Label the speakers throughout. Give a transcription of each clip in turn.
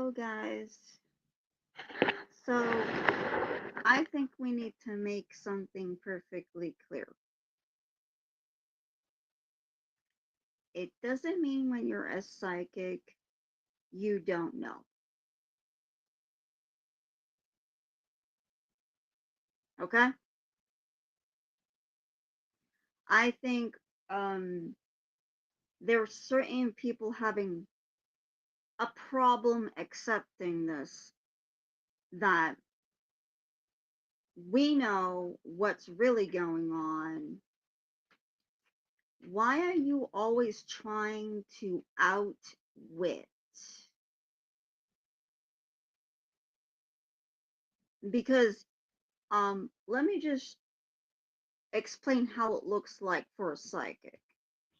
Speaker 1: Hello, guys. So, I think we need to make something perfectly clear. It doesn't mean when you're a psychic, you don't know. Okay? I think there are certain people having a problem accepting this, that we know what's really going on. Why are you always trying to outwit? Because let me just explain how it looks like for a psychic.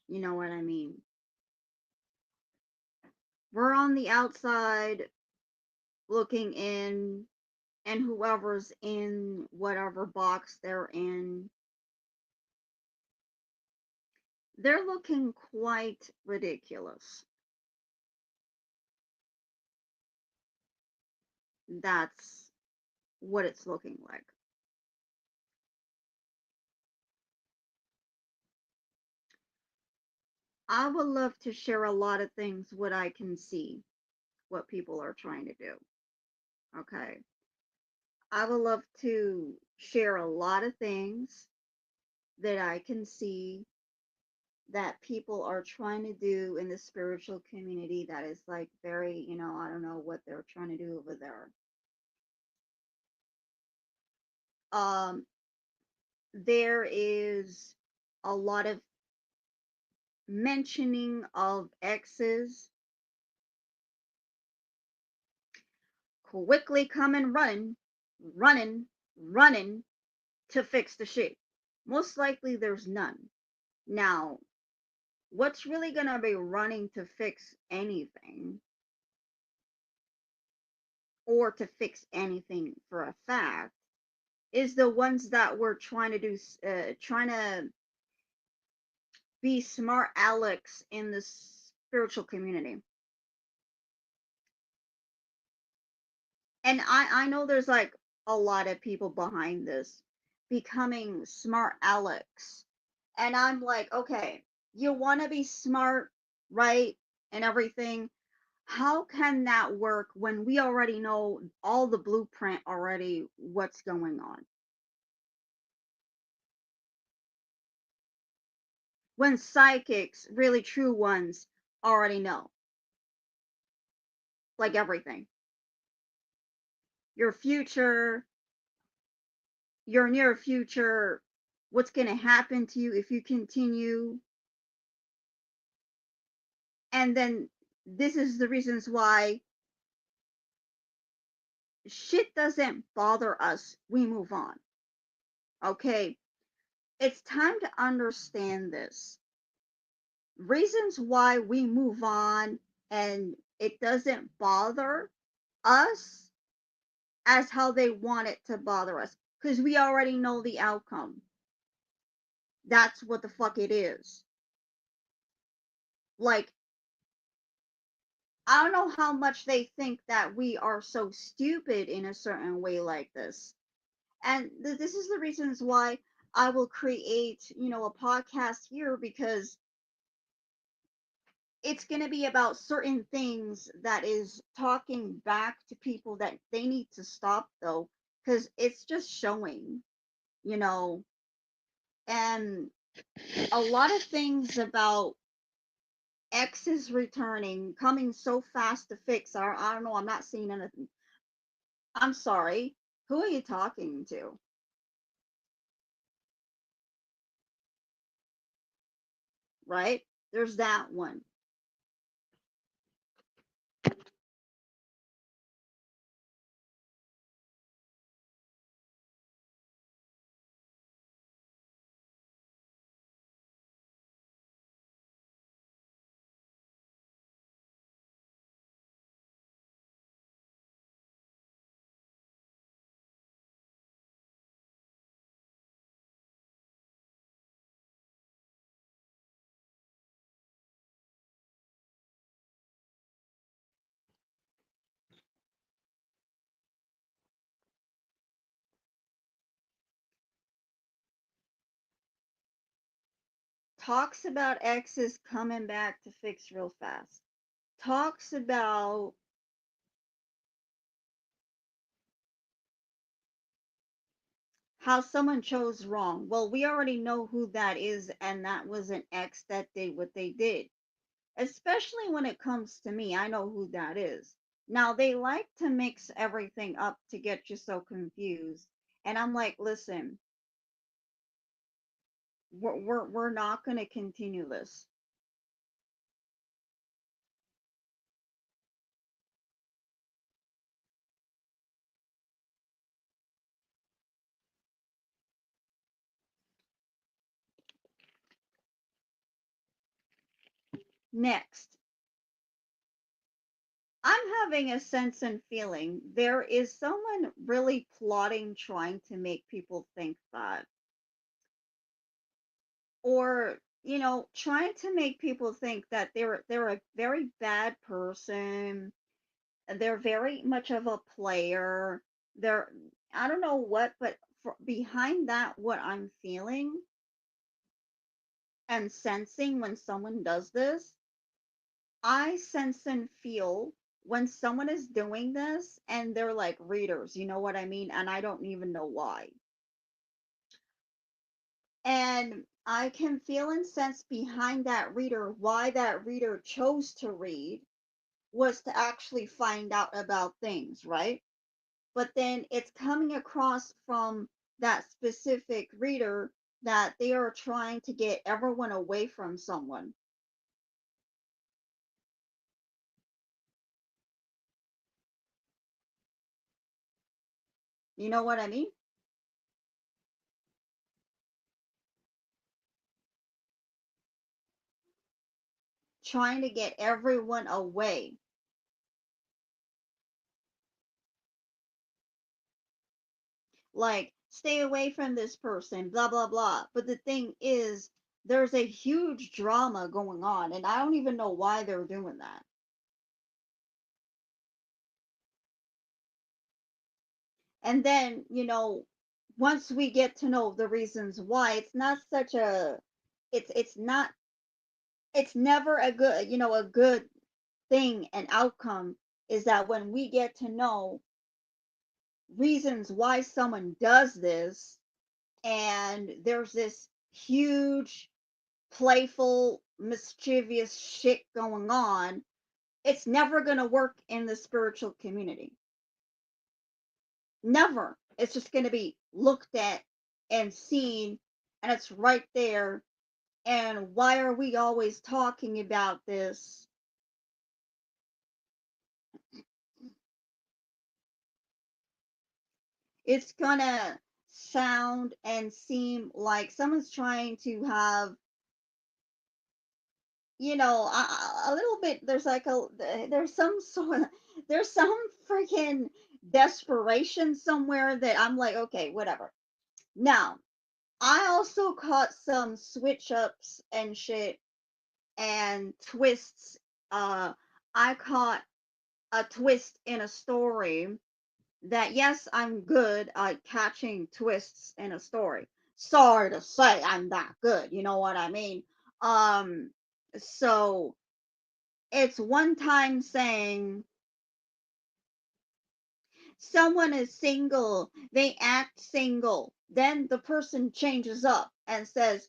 Speaker 1: You know what I mean? We're on the outside looking in, and whoever's in whatever box they're looking quite ridiculous. That's what it's looking like. I would love to share a lot of things what I can see, what people are trying to do. Okay. I would love to share a lot of things that I can see that people are trying to do in the spiritual community that is like very, I don't know what they're trying to do over there. Um, there is a lot of mentioning of exes quickly coming running to fix the shit. Most likely there's none. Now, what's really gonna be running to fix anything, or to fix anything for a fact, is the ones that were trying to trying to be smart Alex in the spiritual community. And I know there's like a lot of people behind this becoming smart Alex. And I'm like, okay, you want to be smart, right? And everything. How can that work when we already know all the blueprint already, what's going on? When psychics, really true ones, already know, like everything. Your future, your near future, what's going to happen to you if you continue. And then this is the reasons why shit doesn't bother us. We move on. Okay. It's time to understand this. Reasons why we move on and it doesn't bother us as how they want it to bother us, because we already know the outcome. That's what the fuck it is. Like, I don't know how much they think that we are so stupid in a certain way like this. And this is the reasons why I will create, a podcast here, because it's going to be about certain things that is talking back to people that they need to stop, though, because it's just showing, you know, and a lot of things about X is returning, coming so fast to fix. I don't know. I'm not seeing anything. I'm sorry. Who are you talking to? Right? There's that one. talks about exes coming back to fix real fast, talks about how someone chose wrong. Well, we already know who that is, and that was an ex that did what they did. Especially when it comes to me, I know who that is. Now, they like to mix everything up to get you so confused. And I'm like, listen, we're not going to continue this. Next, I'm having a sense and feeling there is someone really plotting, trying to make people think that, or trying to make people think that they're a very bad person. They're very much of a player. They're, I don't know what, but behind that, what I'm feeling and sensing when someone does this, I sense and feel when someone is doing this and they're like readers, you know what I mean? And I don't even know why. And I can feel and sense behind that reader why that reader chose to read was to actually find out about things, right? But then it's coming across from that specific reader that they are trying to get everyone away from someone. You know what I mean? Trying to get everyone away. Like, stay away from this person, blah, blah, blah. But the thing is, there's a huge drama going on, and I don't even know why they're doing that. And then, once we get to know the reasons why, it's not such a, it's not, it's never a good, a good thing and outcome is that when we get to know reasons why someone does this and there's this huge playful mischievous shit going on, it's never going to work in the spiritual community. Never. It's just going to be looked at and seen, and it's right there. And why are we always talking about this? It's gonna sound and seem like someone's trying to have, a little bit. There's like there's some sort of, there's some freaking desperation somewhere that I'm like, okay, whatever. Now, I also caught some switch ups and shit and twists. I caught a twist in a story that yes, I'm good at catching twists in a story. Sorry to say I'm that good, you know what I mean? Um, so it's one time saying someone is single, they act single, then the person changes up and says,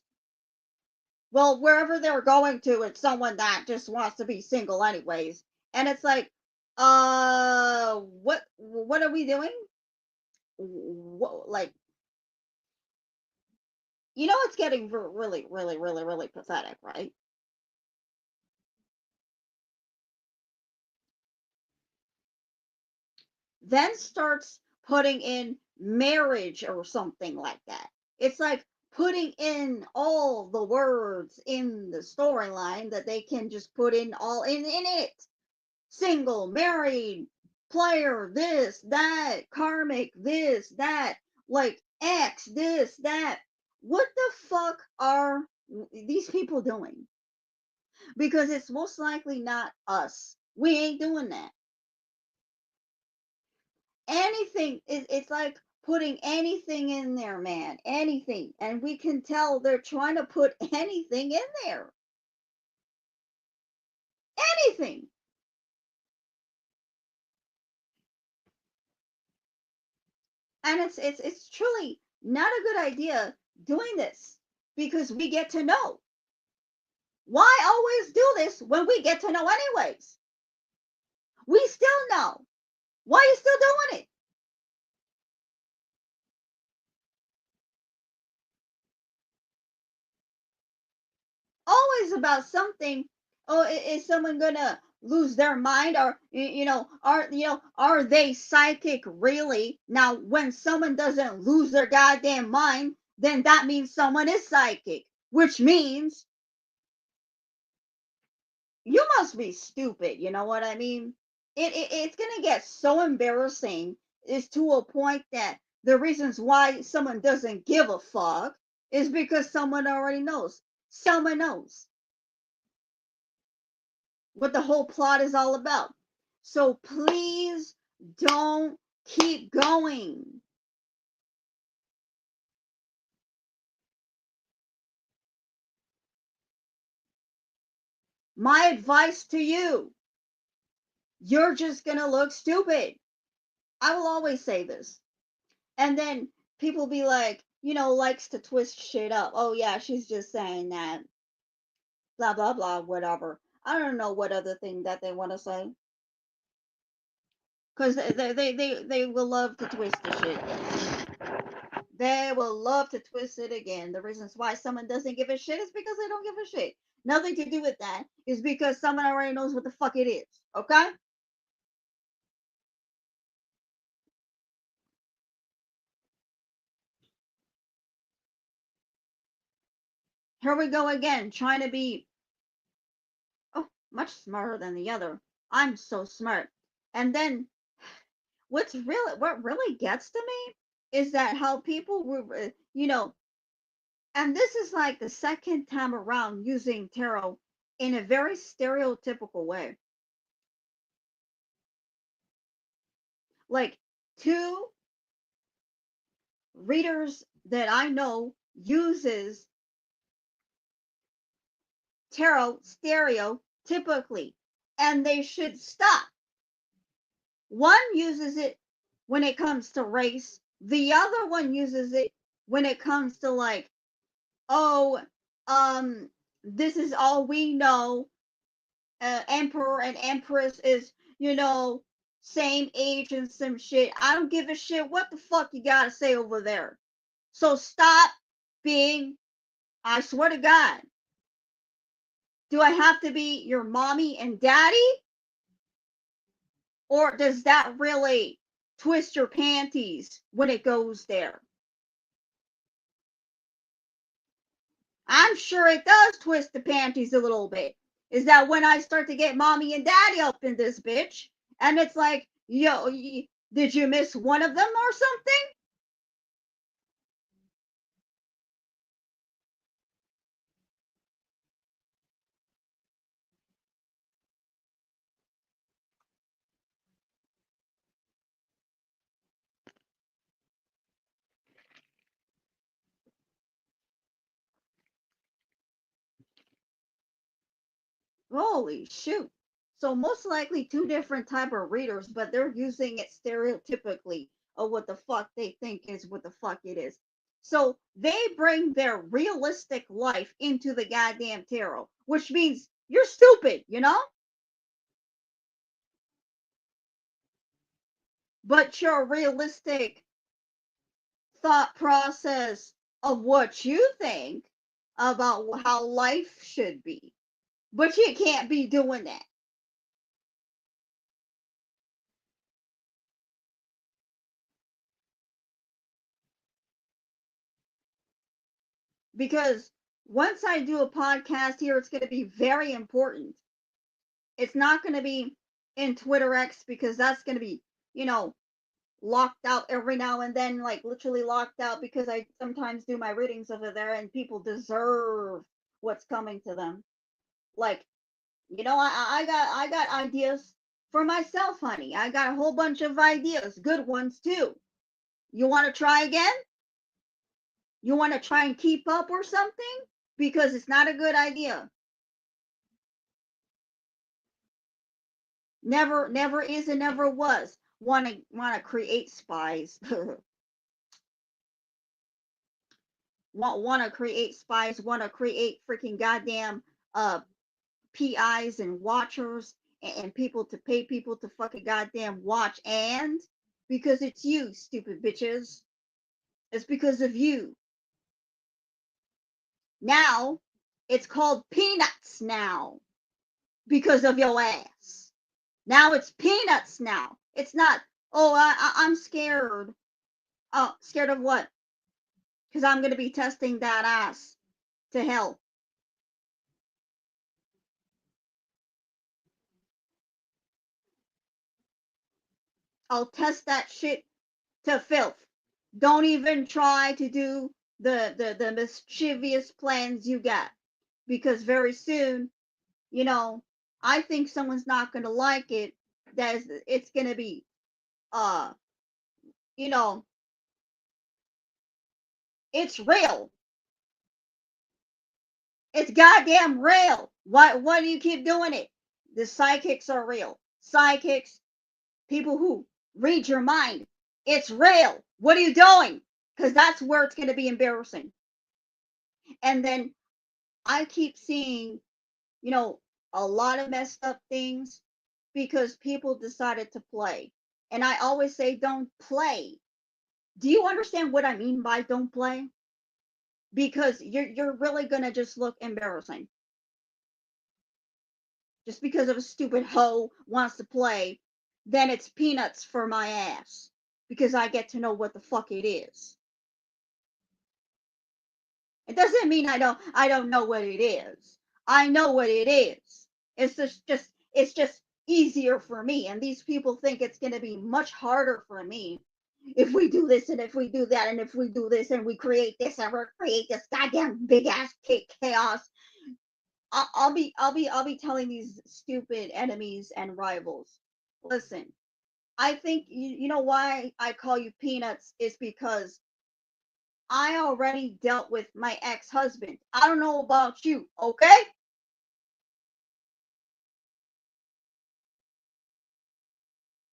Speaker 1: well, wherever they're going to, it's someone that just wants to be single anyways. And it's like, what are we doing? Like, it's getting really, really, really, really pathetic, right? Then starts putting in marriage or something like that. It's like putting in all the words in the storyline that they can just put in all in it. Single, married, player, this, that, karmic, this, that, like X, this, that. What the fuck are these people doing? Because it's most likely not us. We ain't doing that. Anything, it's like putting anything in there, man, anything. And we can tell they're trying to put anything in there. Anything. And it's truly not a good idea doing this because we get to know. Why always do this when we get to know anyways? We still know. Why are you still doing it? Always about something. Oh, is someone gonna lose their mind, or are they psychic really? Now, when someone doesn't lose their goddamn mind, then that means someone is psychic, which means you must be stupid. You know what I mean? It's gonna get so embarrassing is to a point that the reasons why someone doesn't give a fuck is because someone already knows. Someone knows what the whole plot is all about. So please don't keep going. My advice to you, you're just going to look stupid. I will always say this. And then people be like, likes to twist shit up. Oh, yeah, she's just saying that. Blah, blah, blah, whatever. I don't know what other thing that they want to say. Because they will love to twist the shit. They will love to twist it again. The reasons why someone doesn't give a shit is because they don't give a shit. Nothing to do with that. Is because someone already knows what the fuck it is. Okay? Here we go again, trying to be much smarter than the other. I'm so smart. And then what really gets to me is that how people were, and this is like the second time around using tarot in a very stereotypical way. Like two readers that I know uses tarot stereotypically, and they should stop. One uses it when it comes to race. The other one uses it when it comes to like, oh, this is all we know. Emperor and Empress is, same age and some shit. I don't give a shit what the fuck you gotta say over there. So stop being, I swear to God, do I have to be your mommy and daddy? Or does that really twist your panties when it goes there? I'm sure it does twist the panties a little bit. Is that when I start to get mommy and daddy up in this bitch? And it's like, yo, did you miss one of them or something? Holy shoot. So most likely two different type of readers, but they're using it stereotypically of what the fuck they think is what the fuck it is. So they bring their realistic life into the goddamn tarot, which means you're stupid, but your realistic thought process of what you think about how life should be. But you can't be doing that. Because once I do a podcast here, it's going to be very important. It's not going to be in Twitter X because that's going to be, you know, locked out every now and then, like literally locked out because I sometimes do my readings over there and people deserve what's coming to them. Like, I got ideas for myself, honey. I got a whole bunch of ideas, good ones too. You want to try again? You want to try and keep up or something? Because it's not a good idea. Never is and never was. Want to create spies. want to create spies, want to create freaking goddamn PIs and watchers and people to pay people to fucking goddamn watch, and because it's you, stupid bitches. It's because of you. Now it's called peanuts now because of your ass. Now it's peanuts now. It's not, oh, I'm scared. Oh, scared of what? Because I'm going to be testing that ass to hell. I'll test that shit to filth. Don't even try to do the mischievous plans you got, because very soon, you know, I think someone's not going to like it. That is, it's going to be, uh, you know, it's real. It's goddamn real. Why do you keep doing it? The psychics are real. Psychics, people who read your mind. It's real. What are you doing? Because that's where it's going to be embarrassing. And then I keep seeing, you know, a lot of messed up things because people decided to play. And I always say, don't play. Do you understand what I mean by don't play? Because you're really gonna just look embarrassing. Just because of a stupid hoe wants to play, then it's peanuts for my ass. Because I get to know what the fuck it is. It doesn't mean I don't know what it is. I know what it is. It's just easier for me. And these people think it's gonna be much harder for me if we do this and if we do that and if we do this and we create this and we create this goddamn big ass chaos. I'll be telling these stupid enemies and rivals. Listen, I think you know why I call you peanuts is because I already dealt with my ex-husband. I don't know about you, okay?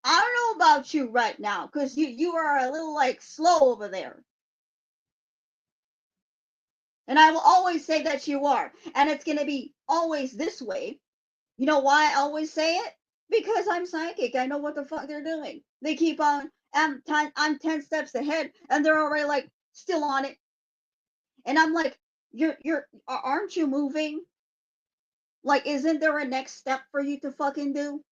Speaker 1: I don't know about you right now, because you are a little like slow over there. And I will always say that you are. And it's gonna be always this way. You know why I always say it? Because I'm psychic. I know what the fuck they're doing. They keep on I'm 10 steps ahead and they're already like still on it. And I'm like, you're aren't you moving? Like, isn't there a next step for you to fucking do?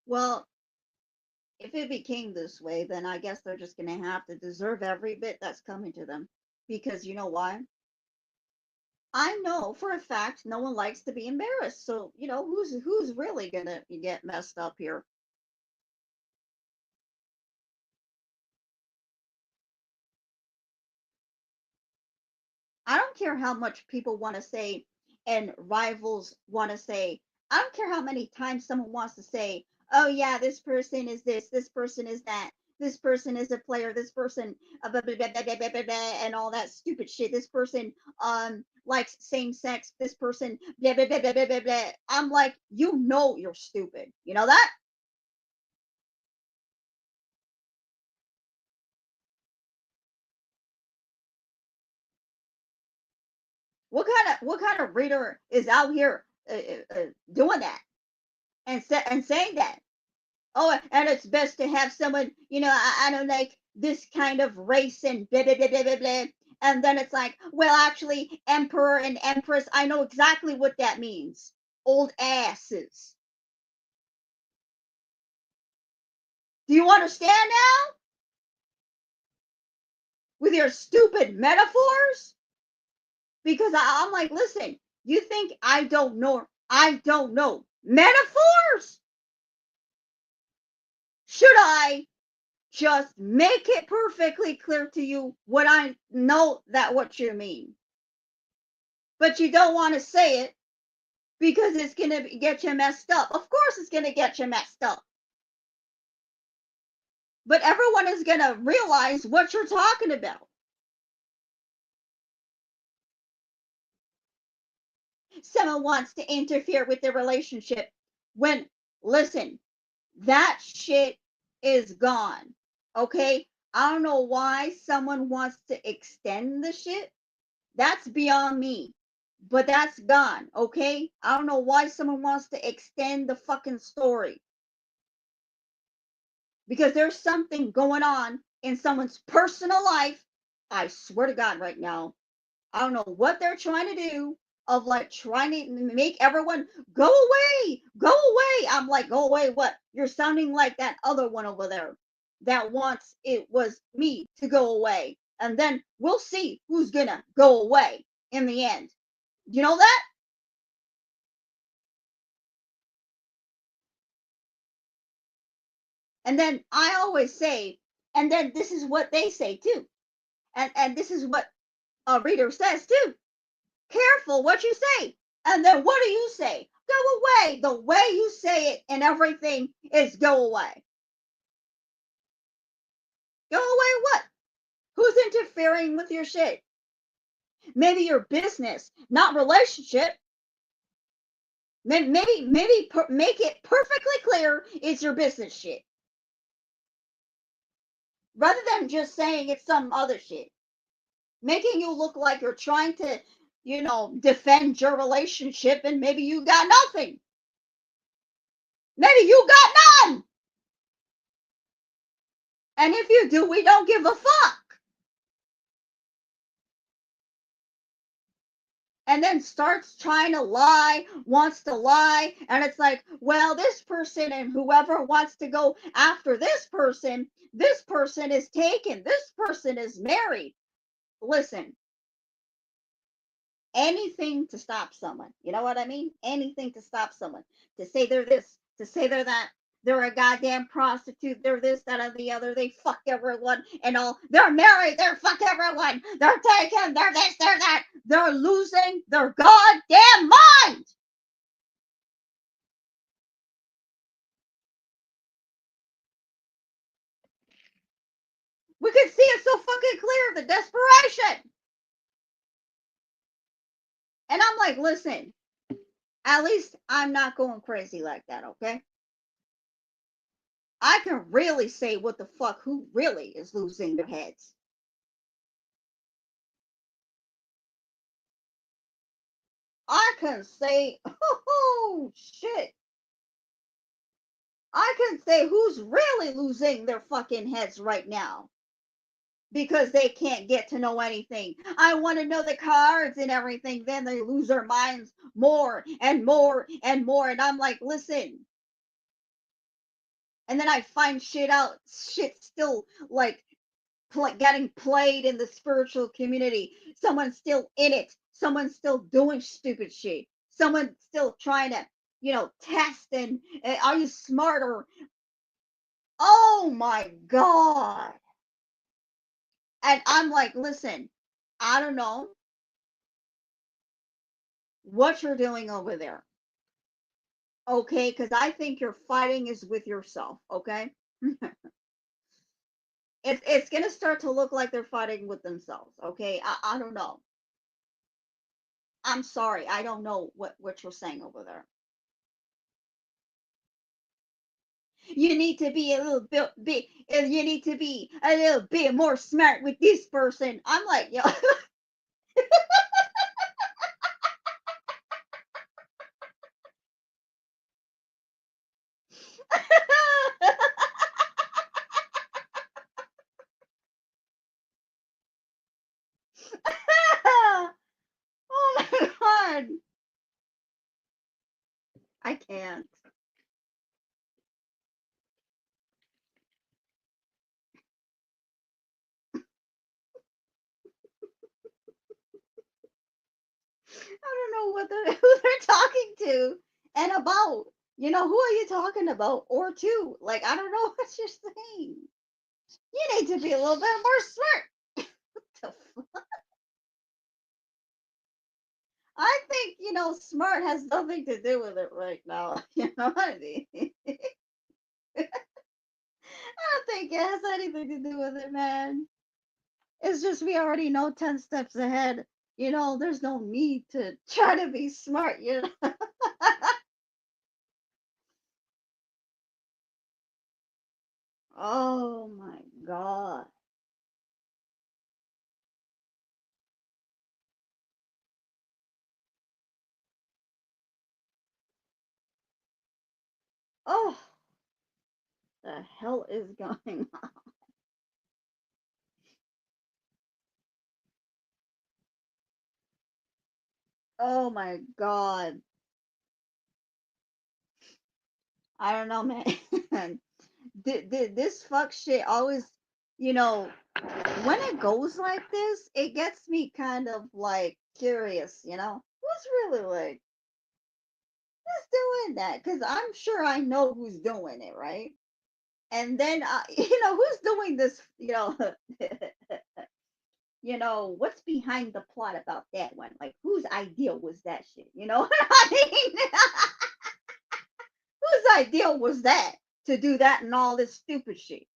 Speaker 1: Well, if it became this way, then I guess they're just gonna have to deserve every bit that's coming to them. Because you know why? I know for a fact no one likes to be embarrassed. So, who's really gonna get messed up here? I don't care how much people want to say and rivals want to say. I don't care how many times someone wants to say, "Oh yeah, this person is this person is that, this person is a player, this person blah, blah, blah, blah, blah, blah, blah," and all that stupid shit. This person likes same sex. This person blah blah blah blah blah blah blah. I'm like, you're stupid. You know that? What kind of reader is out here doing that and saying that? Oh, and it's best to have someone, I don't like this kind of race and blah, blah, blah, blah, blah, blah. And then it's like, well, actually, emperor and empress, I know exactly what that means. Old asses. Do you understand now? with your stupid metaphors? Because I'm like, listen, you think I don't know? I don't know metaphors? Should I just make it perfectly clear to you what I know that what you mean? But you don't want to say it because it's going to get you messed up. Of course, it's going to get you messed up. But everyone is going to realize what you're talking about. Someone wants to interfere with the relationship when, listen, that shit is gone. Okay? I don't know why someone wants to extend the shit. That's beyond me. But that's gone. Okay? I don't know why someone wants to extend the fucking story. Because there's something going on in someone's personal life. I swear to God right now. I don't know what they're trying to do of like trying to make everyone go away, go away. I'm like, go away. What? You're sounding like that other one over there that wants it was me to go away. And then we'll see who's gonna go away in the end. You know that? And then I always say, and then this is what they say too. And this is what a reader says too. Careful what you say. And then what do you say? Go away. The way you say it and everything is go away. Go away what? Who's interfering with your shit? Maybe your business, not relationship. Maybe make it perfectly clear it's your business shit. Rather than just saying it's some other shit. Making you look like you're trying to, defend your relationship and maybe you got nothing. Maybe you got none. And if you do, we don't give a fuck. And then starts trying to lie, wants to lie. And it's like, well, this person and whoever wants to go after this person is taken, this person is married. Listen, anything to stop someone. You know what I mean? Anything to stop someone. To say they're this, to say they're that. They're a goddamn prostitute. They're this, that, and the other. They fuck everyone and all. They're married. They're fuck everyone. They're taken. They're this, they're that. They're losing their goddamn mind. We can see it so fucking clear, the desperation. And I'm like, listen, at least I'm not going crazy like that, okay? I can really say what the fuck who really is losing their heads. I can say, oh shit. I can say who's really losing their fucking heads right now because they can't get to know anything. I want to know the cards and everything. Then they lose their minds more and more and more. And I'm like, listen. And then I find shit still like getting played in the spiritual community. Someone's still in it. Someone's still doing stupid shit. Someone's still trying to, test and are you smarter? Oh my God. And I'm like, listen, I don't know what you're doing over there. Okay. Because I think your fighting is with yourself. Okay. It's going to start to look like they're fighting with themselves. Okay. I don't know. I'm sorry. I don't know what you're saying over there. You need to be a little bit, you need to be a little bit more smart with this person. I'm like, yo. Oh my God. I can't. know what they're, who they're talking to and about. Who are you talking about or to? Like, I don't know what you're saying. You need to be a little bit more smart. The fuck? I think, smart has nothing to do with it right now. You know what I mean? I don't think it has anything to do with it, man. It's just we already know 10 steps ahead. There's no need to try to be smart. Oh my God. Oh, the hell is going on? Oh my God. I don't know, man. This fuck shit always, you know, when it goes like this, it gets me kind of like curious. Who's really like, who's doing that? Because I'm sure I know who's doing it, right? And then, who's doing this, what's behind the plot about that one? Like, whose idea was that shit? You know what I mean? Whose idea was that to do that and all this stupid shit?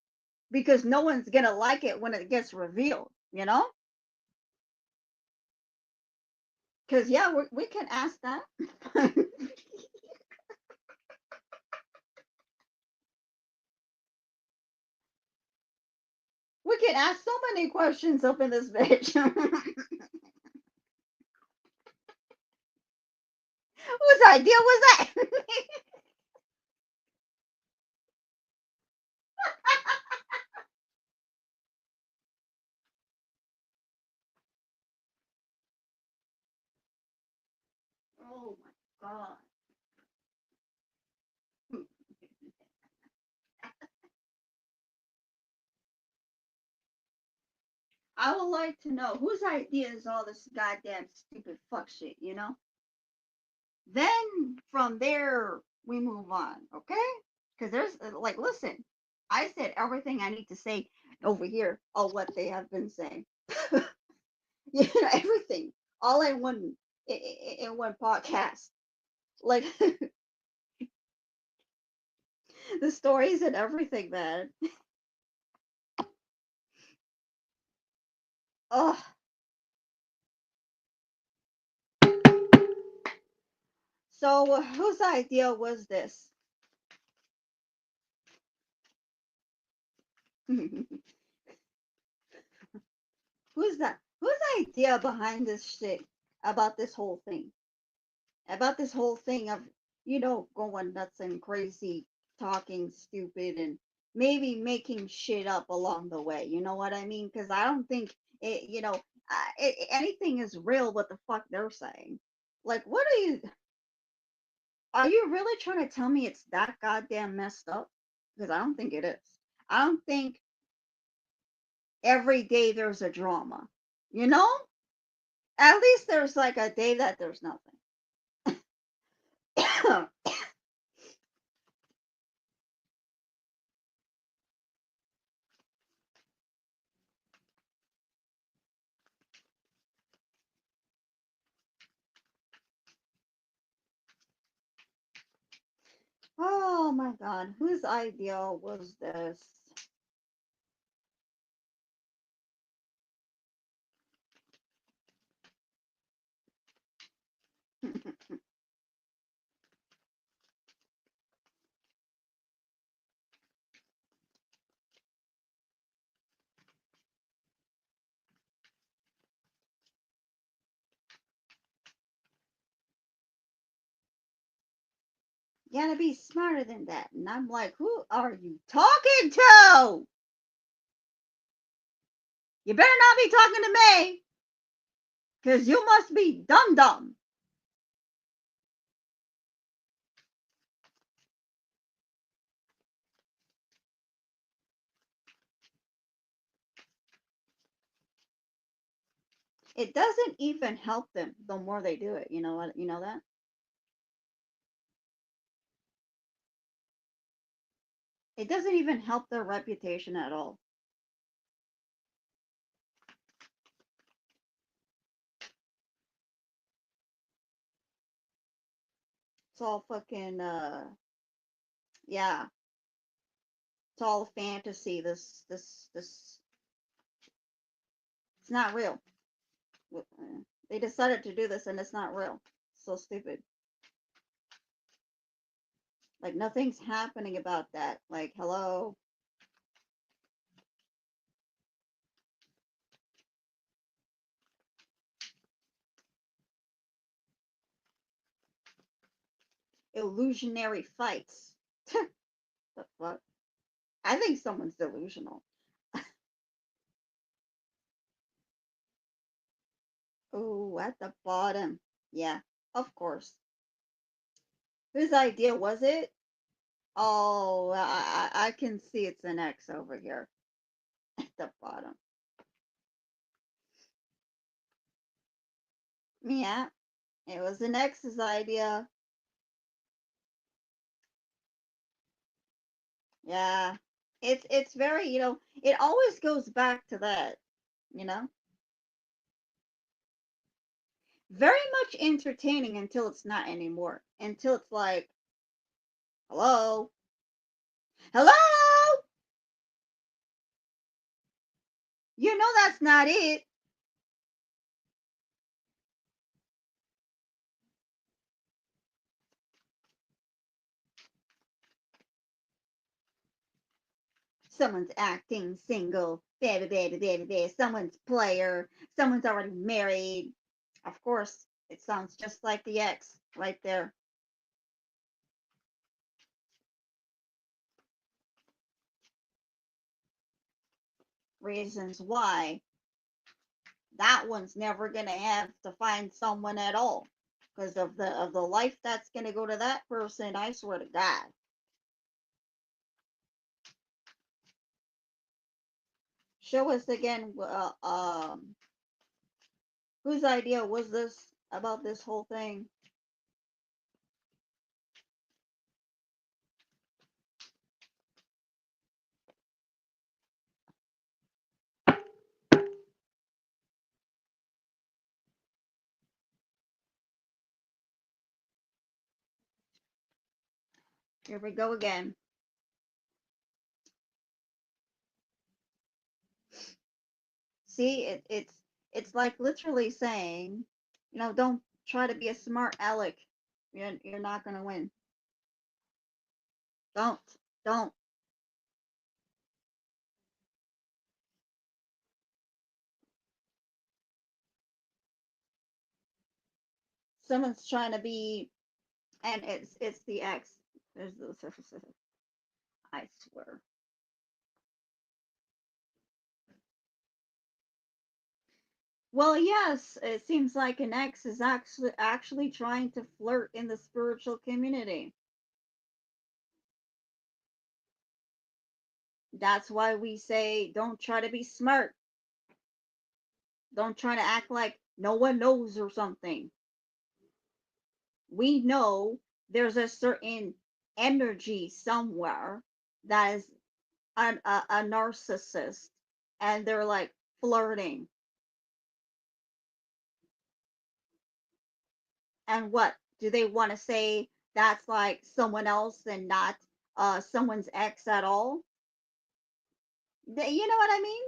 Speaker 1: Because no one's gonna like it when it gets revealed. Because yeah, we can ask that. We can ask so many questions up in this bitch. Whose idea was that? Oh my God. I would like to know whose idea is all this goddamn stupid fuck shit? Then from there we move on, okay? Because there's like, listen, I said everything I need to say over here of what they have been saying. Everything, all in one podcast, like the stories and everything, man. Oh, so whose idea was this? Who's that? Whose idea behind this shit about this whole thing? About this whole thing of going nuts and crazy, talking stupid, and maybe making shit up along the way. You know what I mean? Because I don't think anything is real what the fuck they're saying. Like, what are you really trying to tell me it's that goddamn messed up? Because I don't think it is. I don't think every day there's a drama. you know at least there's like a day that there's nothing. Oh my God, whose idea was this? You gotta be smarter than that. And I'm like, who are you talking to? You better not be talking to me, because you must be dumb dumb. It doesn't even help them the more they do it. You know what? You know that? It doesn't even help their reputation at all. It's all fucking yeah. It's all fantasy. This it's not real. They decided to do this and it's not real. So stupid. Like nothing's happening about that. Like hello. Illusionary fights. The fuck? I think someone's delusional. Oh, at the bottom. Yeah, of course. Whose idea was it? Oh, I can see it's an X over here at the bottom. Yeah, it was an X's idea. Yeah, it's very, it always goes back to that, you know? Very much entertaining until it's not anymore. Until it's like, hello? Hello? You know that's not it. Someone's acting single, baby, baby, baby, baby. Someone's player, someone's already married. Of course, it sounds just like the X right there. Reasons why that one's never gonna have to find someone at all because of the life that's gonna go to that person. I swear to God. Show us again. Whose idea was this about this whole thing? Here we go again. See, it's like literally saying, don't try to be a smart alec. You're not gonna win. Don't. Someone's trying to be, and it's the X. There's the I swear. Well, yes, it seems like an X is actually trying to flirt in the spiritual community. That's why we say don't try to be smart. Don't try to act like no one knows or something. We know there's a certain energy somewhere that is a narcissist and they're like flirting. And what do they want to say that's like someone else and not someone's ex at all? You know what I mean?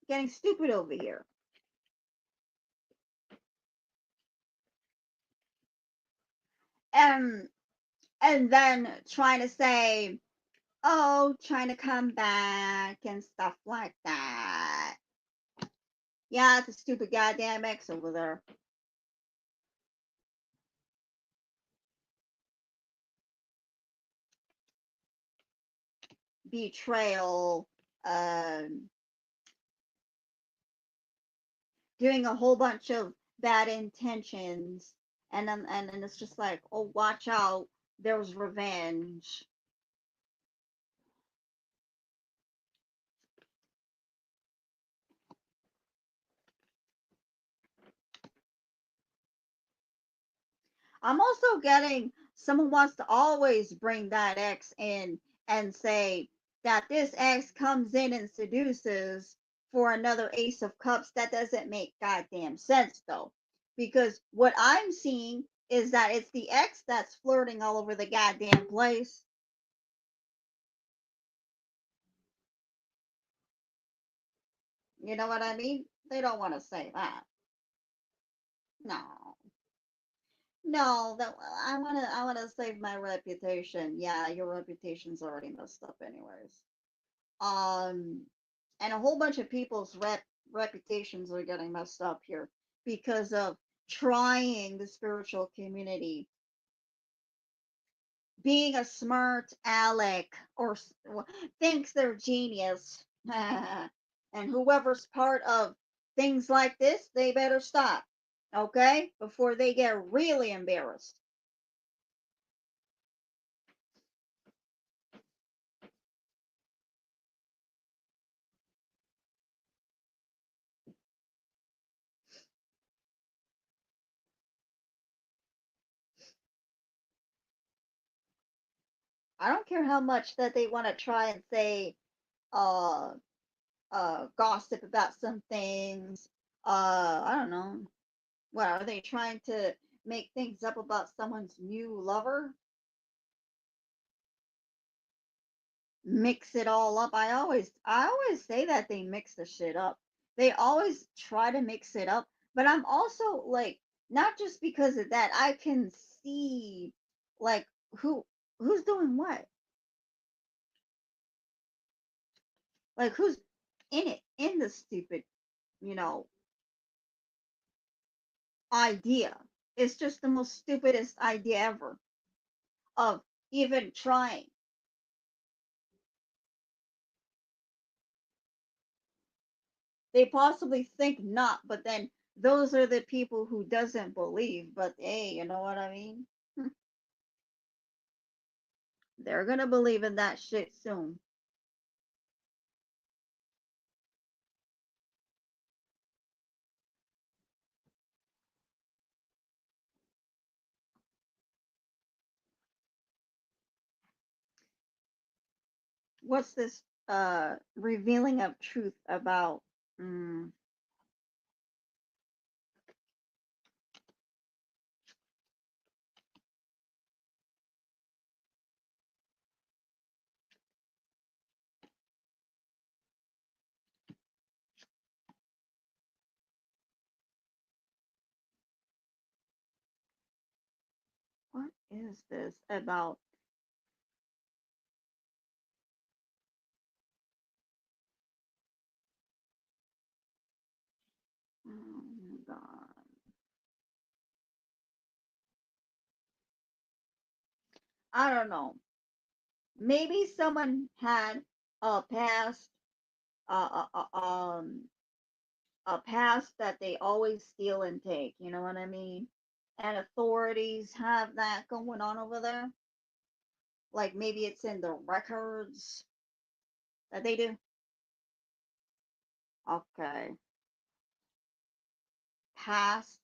Speaker 1: Getting stupid over here. And and then trying to say, oh, trying to come back and stuff like that. Yeah, it's a stupid goddamn ex over there. Betrayal, um, doing a whole bunch of bad intentions, and then it's just like, oh, watch out, there's revenge. I'm also getting someone wants to always bring that ex in and say that this ex comes in and seduces for another Ace of Cups. That doesn't make goddamn sense though. Because what I'm seeing is that it's the ex that's flirting all over the goddamn place. You know what I mean? They don't want to say that. No. No, that I wanna save my reputation. Yeah, your reputation's already messed up anyways. Um, and a whole bunch of people's reputations are getting messed up here because of trying the spiritual community, being a smart alec thinks they're genius, and whoever's part of things like this, they better stop, okay, before they get really embarrassed. I don't care how much that they want to try and say, uh, gossip about some things. I don't know. What are they trying to make things up about someone's new lover? Mix it all up. I always say that they mix the shit up. They always try to mix it up, but I'm also like, not just because of that. I can see like who who's doing what, like who's in it, in the stupid, you know, idea. It's just the most stupidest idea ever of even trying. They possibly think not, but then those are the people who doesn't believe. But hey, you know what I mean? They're gonna believe in that shit soon. What's this revealing of truth about? Mm, what is this about? Oh my god. I don't know. Maybe someone had a past, uh, uh, uh, um, a past that they always steal and take. You know what I mean? And authorities have that going on over there. Like maybe it's in the records that they do. Okay. Past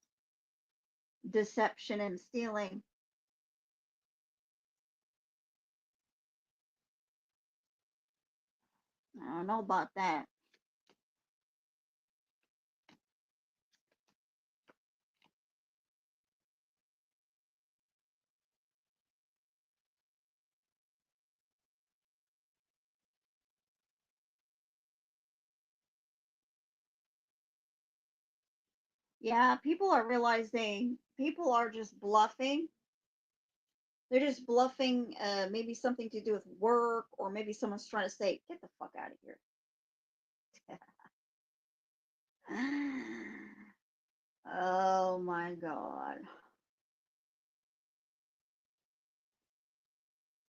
Speaker 1: deception and stealing. I don't know about that. Yeah, people are realizing people are just bluffing. They're just bluffing, maybe something to do with work, or maybe someone's trying to say, get the fuck out of here. Oh my God.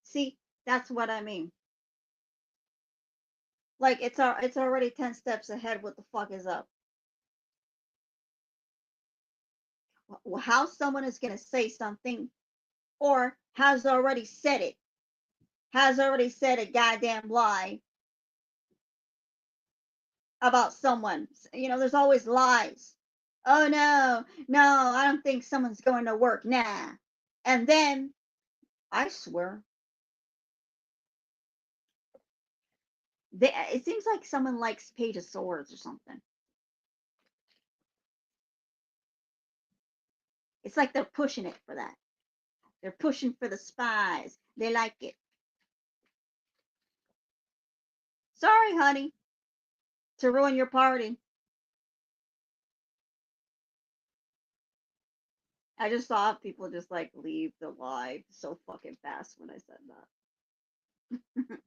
Speaker 1: See, that's what I mean. Like it's already 10 steps ahead. What the fuck is up? How someone is going to say something or has already said it, has already said a goddamn lie about someone. You know, there's always lies. Oh no, no, I don't think someone's going to work. Nah. And then, I swear, it seems like someone likes Page of Swords or something. It's like they're pushing it for that. They're pushing for the spies. They like it. Sorry, honey, to ruin your party. I just saw people just like leave the live so fucking fast when I said that.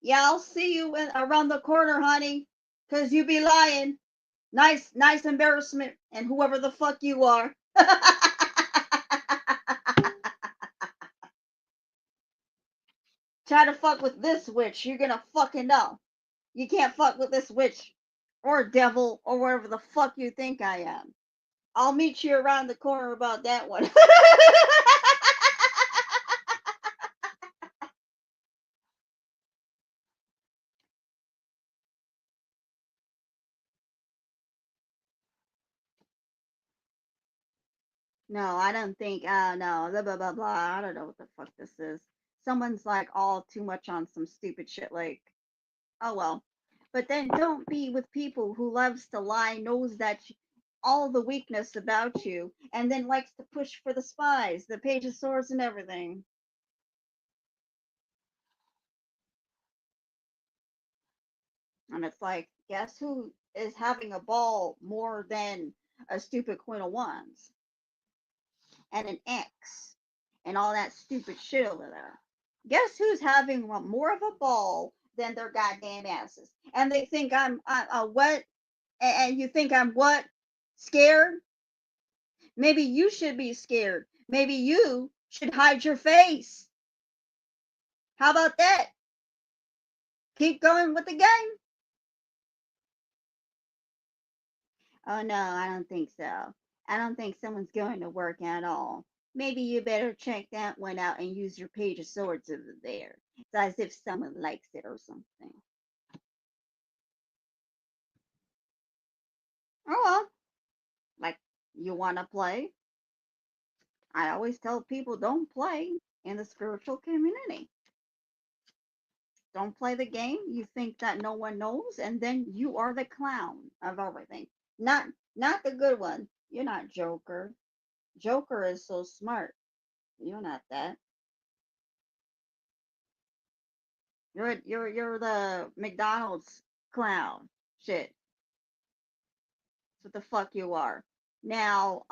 Speaker 1: Yeah, I'll see you around the corner, honey, cause you be lying. Nice embarrassment, and whoever the fuck you are. Try to fuck with this witch, you're gonna fucking know. You can't fuck with this witch or devil or whatever the fuck you think I am. I'll meet you around the corner about that one. No, I don't think. No, blah blah blah blah. I don't know what the fuck this is. Someone's like all too much on some stupid shit. Like, oh well. But then don't be with people who loves to lie, knows that all the weakness about you, and then likes to push for the spies, the Page of Swords, and everything. And it's like, guess who is having a ball more than a stupid Queen of Wands and an X and all that stupid shit over there? Guess who's having more of a ball than their goddamn asses? And they think I'm what? And you think I'm what? Scared? Maybe you should be scared. Maybe you should hide your face. How about that? Keep going with the game. Oh no, I don't think so. I don't think someone's going to work at all. Maybe you better check that one out and use your Page of Swords over there. It's as if someone likes it or something. Oh well, like you want to play? I always tell people don't play in the spiritual community. Don't play the game. You think that no one knows, and then you are the clown of everything. Not the good one. You're not Joker. Joker is so smart. You're not that. You're the McDonald's clown. Shit. That's what the fuck you are. Now,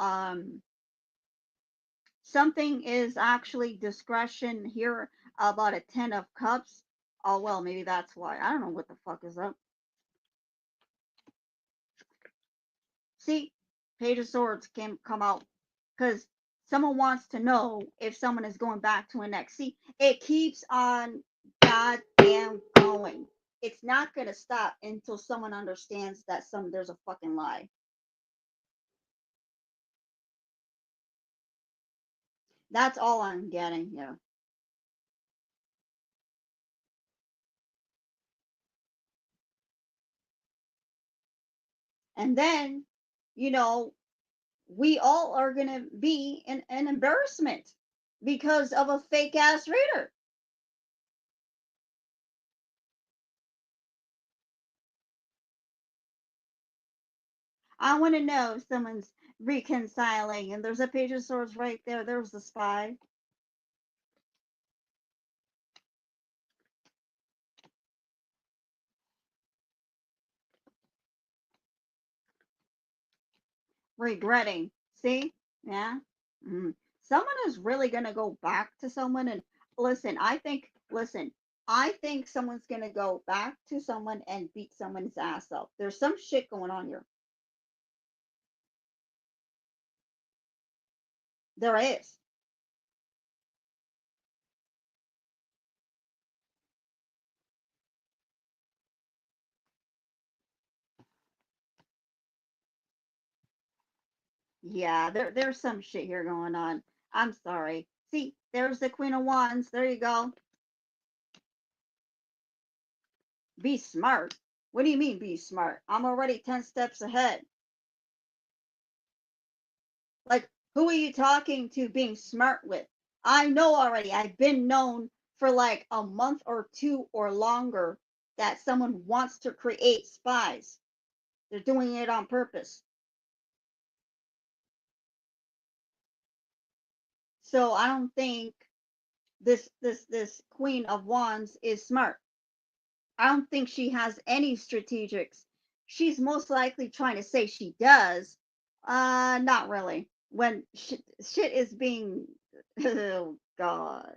Speaker 1: something is actually discretion here about a 10 of cups. Oh well, maybe that's why. I don't know what the fuck is up. See, Page of Swords can come out because someone wants to know if someone is going back to an ex. See, it keeps on goddamn going. It's not gonna stop until someone understands that there's a fucking lie. That's all I'm getting here. And then, you know, we all are gonna be in an embarrassment because of a fake ass reader. I want to know if someone's reconciling, and there's a Page of Swords right there. There's the spy. Regretting. See? Yeah. Mm. Someone is really going to go back to someone and listen, I think someone's going to go back to someone and beat someone's ass up. There's some shit going on here. There is. Yeah, there's some shit here going on. I'm sorry. See, there's the Queen of Wands. There you go. Be smart. What do you mean be smart? I'm already 10 steps ahead. Like, who are you talking to being smart with? I know already. I've been known for like a month or two or longer that someone wants to create spies. They're doing it on purpose. So I don't think this Queen of Wands is smart. I don't think she has any strategics. She's most likely trying to say she does. Not really. When shit is being, oh God,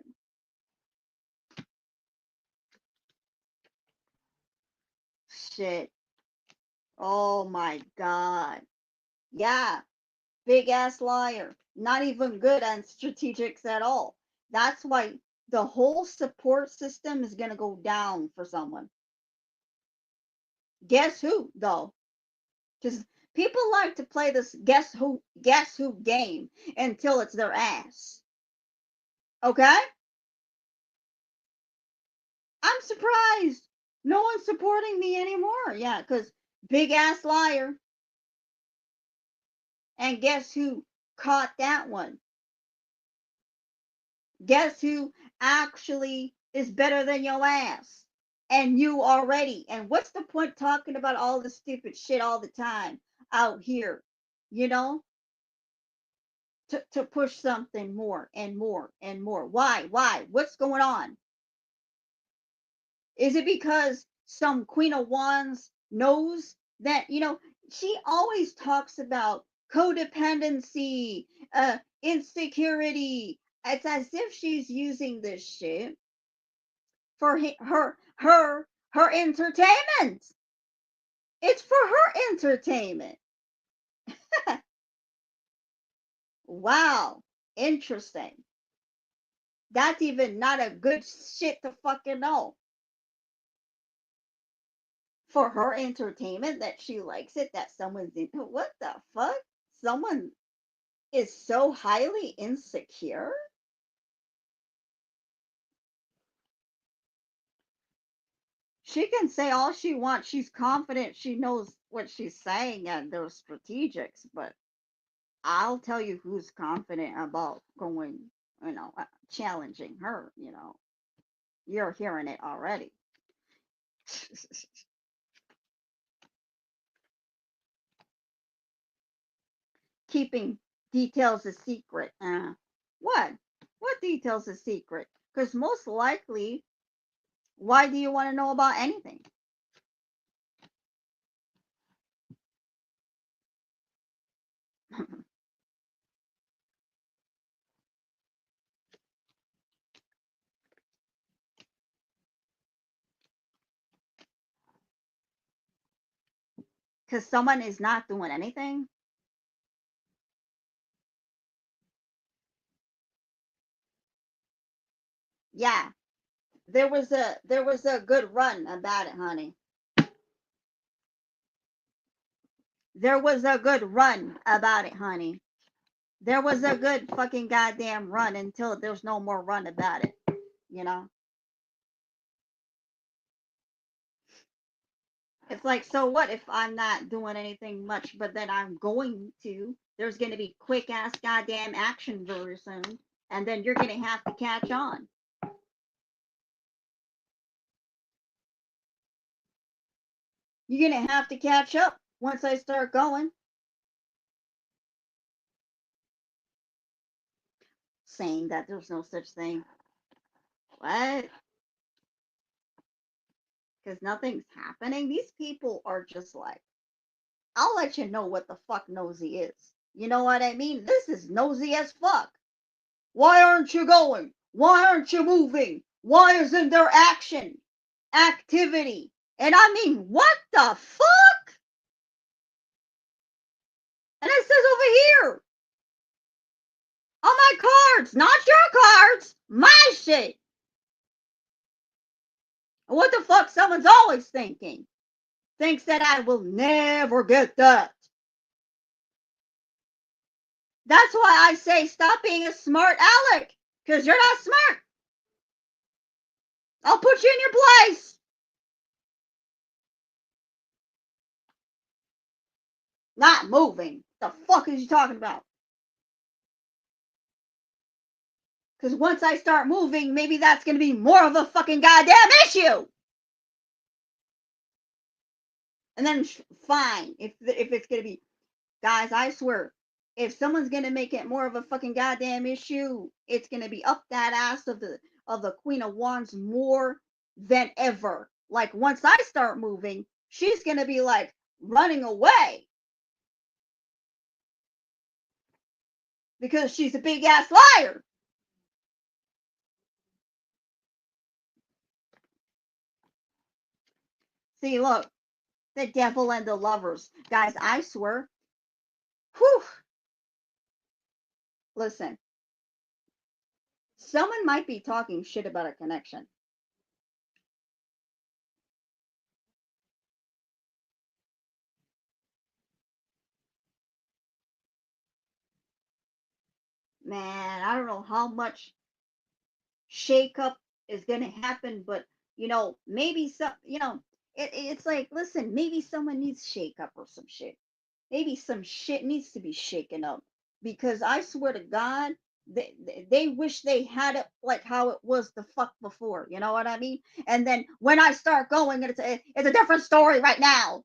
Speaker 1: shit. Oh my God. Yeah, big ass liar. Not even good on strategics at all. That's why the whole support system is gonna go down for someone. Guess who though? Because people like to play this guess who game until it's their ass. Okay? I'm surprised. No one's supporting me anymore. Yeah, because big ass liar. And guess who caught that one? Guess who actually is better than your ass? And you already. And what's the point talking about all this stupid shit all the time out here? You know? To push something more and more and more. Why? Why? What's going on? Is it because some Queen of Wands knows that, she always talks about codependency, insecurity. It's as if she's using this shit for her entertainment. It's for her entertainment. Wow, interesting. That's even not a good shit to fucking know. For her entertainment, that she likes it, that someone's into, what the fuck? Someone is so highly insecure? She can say all she wants. She's confident she knows what she's saying and those strategics, but I'll tell you who's confident about going, challenging her, You're hearing it already. Keeping details a secret. What? What details a secret? Because most likely, why do you want to know about anything? Because someone is not doing anything? Yeah, there was a good run about it, honey. There was a good run about it, honey. There was a good fucking goddamn run until there's no more run about it, you know? It's like, so what if I'm not doing anything much, but then I'm going to? There's going to be quick ass goddamn action very soon, and then you're going to have to catch on. You're going to have to catch up once I start going. Saying that there's no such thing. What? Because nothing's happening. These people are just like, I'll let you know what the fuck nosy is. You know what I mean? This is nosy as fuck. Why aren't you going? Why aren't you moving? Why isn't there action? Activity. And I mean, what the fuck? And it says over here on my cards, not your cards, my shit. What the fuck someone's always thinking? Thinks that I will never get that. That's why I say stop being a smart alec, because you're not smart. I'll put you in your place. Not moving. The fuck is you talking about? Because once I start moving, maybe that's going to be more of a fucking goddamn issue. And then fine, if it's going to be, guys, I swear, if someone's going to make it more of a fucking goddamn issue, it's going to be up that ass of the Queen of Wands more than ever. Like once I start moving, she's going to be like running away because she's a big ass liar. See, look, the devil and the lovers. Guys, I swear. Whew. Listen, someone might be talking shit about a connection. Man, I don't know how much shakeup is going to happen, but maybe some, it's like, listen, maybe someone needs shakeup or some shit. Maybe some shit needs to be shaken up because I swear to God, they wish they had it like how it was the fuck before. You know what I mean? And then when I start going, it's a different story right now.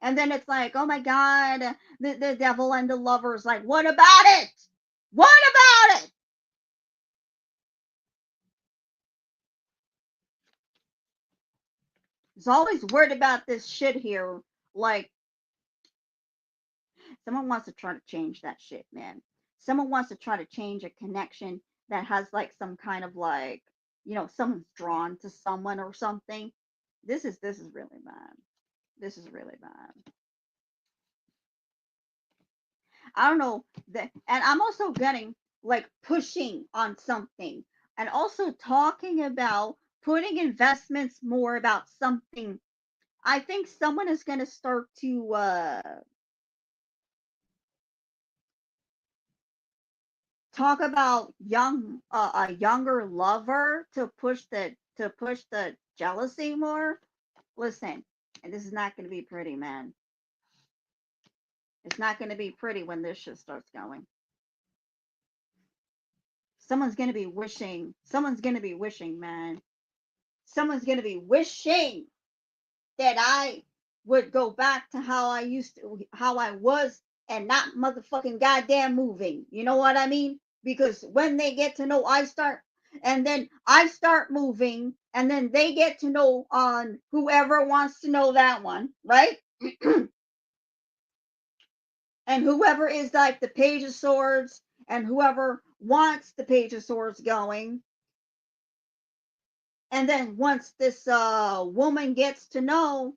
Speaker 1: And then it's like, oh my God, the devil and the lovers. Like, what about it? What about it? It's always worried about this shit here. Like, someone wants to try to change that shit, man. Someone wants to try to change a connection that has like some kind of like, someone's drawn to someone or something. This is really bad. This is really bad. I don't know that, and I'm also getting like pushing on something, and also talking about putting investments more about something. I think someone is going to start to talk about a younger lover to push the jealousy more. Listen, and this is not going to be pretty, man. It's not going to be pretty when this shit starts going. Someone's going to be wishing. Someone's going to be wishing, man. Someone's going to be wishing that I would go back to how I was, and not motherfucking goddamn moving. You know what I mean? Because when they get to know and then I start moving, and then they get to know on whoever wants to know that one, right? And whoever is like the Page of Swords, and whoever wants the Page of Swords going. And then once this woman gets to know,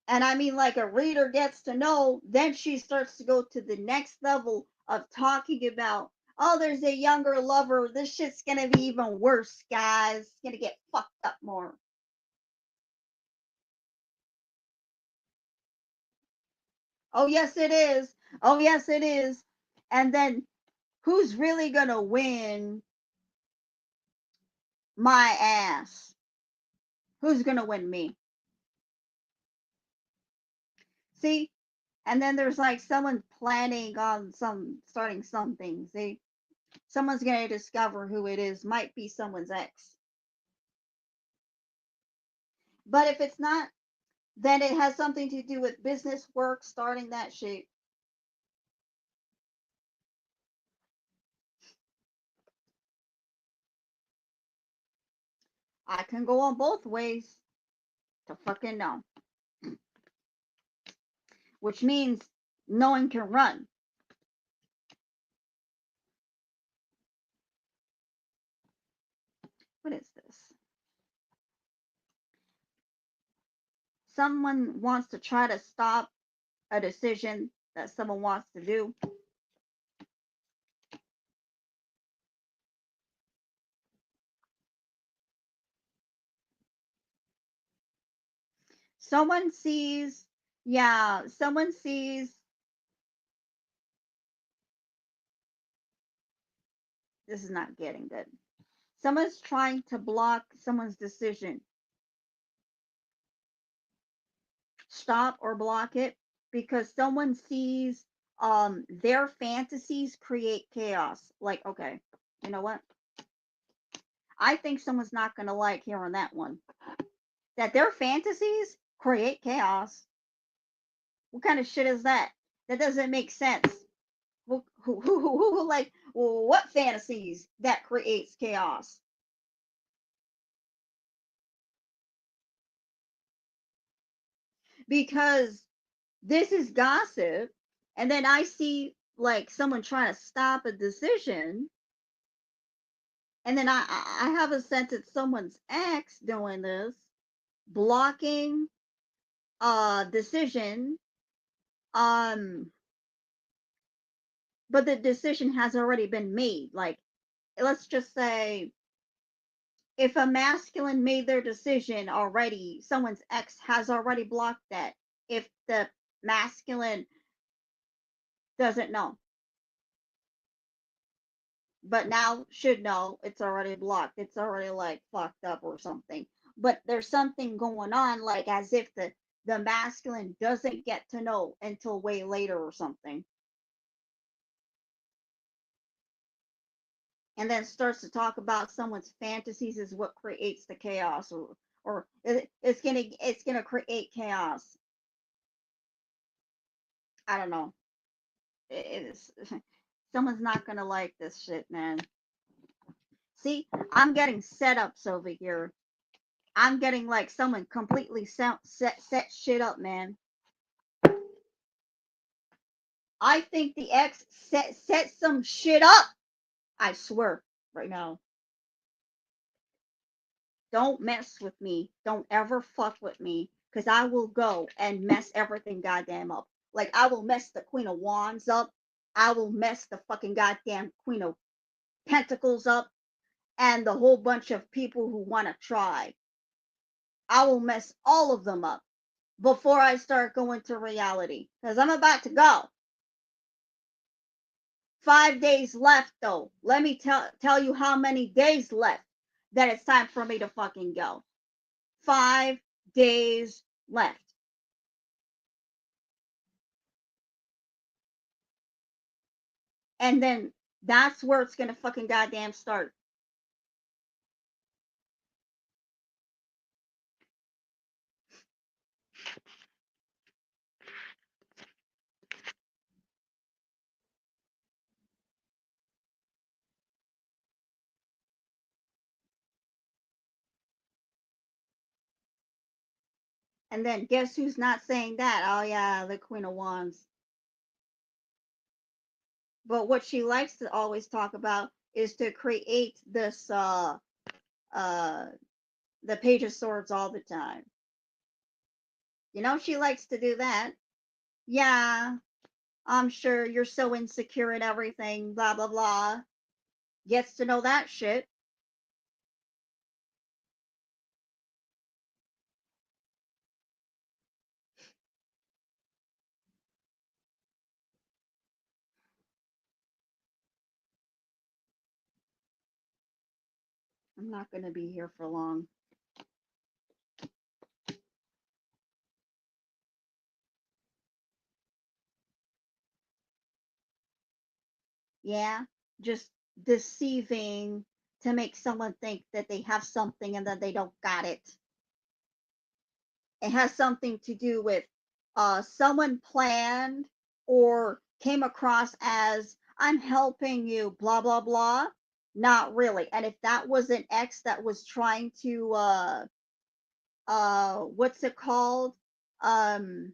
Speaker 1: and I mean like a reader gets to know, then she starts to go to the next level of talking about, oh, there's a younger lover. This shit's gonna be even worse, guys. It's gonna get fucked up more. Oh yes it is. Oh yes it is. And then who's really gonna win my ass? Who's gonna win me? See? And then there's like someone planning on starting something. See? Someone's gonna discover who it is. Might be someone's ex. But if it's not, then it has something to do with business, work, starting that shit. I can go on both ways to fucking know. Which means no one can run. What is this? Someone wants to try to stop a decision that someone wants to do. Someone sees, yeah, someone sees, this is not getting good. Someone's trying to block someone's decision. stop or block it because someone sees their fantasies create chaos. Like, okay, you know what? I think someone's not gonna like hearing that one. That their fantasies create chaos. What kind of shit is that? That doesn't make sense. Like, what fantasies that creates chaos? Because this is gossip, and then I see like someone trying to stop a decision, and then I have a sense it's someone's ex doing this, blocking a decision, um, but the decision has already been made. Like, let's just say if a masculine made their decision already, someone's ex has already blocked that. If the masculine doesn't know, but now should know, it's already blocked. It's already like fucked up or something. But there's something going on, like as if the masculine doesn't get to know until way later or something, and then starts to talk about someone's fantasies is what creates the chaos, or it's gonna create chaos. I don't know. It is. Someone's not gonna like this shit, man. See, I'm getting setups over here. I'm getting like someone completely set shit up, man. I think the ex set some shit up. I swear, right now. Don't mess with me. Don't ever fuck with me, cause I will go and mess everything goddamn up. Like I will mess the Queen of Wands up. I will mess the fucking goddamn Queen of Pentacles up, and the whole bunch of people who want to try. I will mess all of them up before I start going to reality, because I'm about to go. 5 days left, though. Let me tell you how many days left that it's time for me to fucking go. 5 days left. And then that's where it's gonna fucking goddamn start. And then guess who's not saying that? Oh yeah, the Queen of Wands. But what she likes to always talk about is to create this uh the Page of Swords all the time. You know, she likes to do that. Yeah, I'm sure you're so insecure and everything, blah blah blah. Gets to know that shit. I'm not gonna be here for long. Yeah, just deceiving to make someone think that they have something and that they don't got it. It has something to do with someone planned or came across as I'm helping you, blah blah blah. Not really. And if that was an ex that was trying to what's it called? Um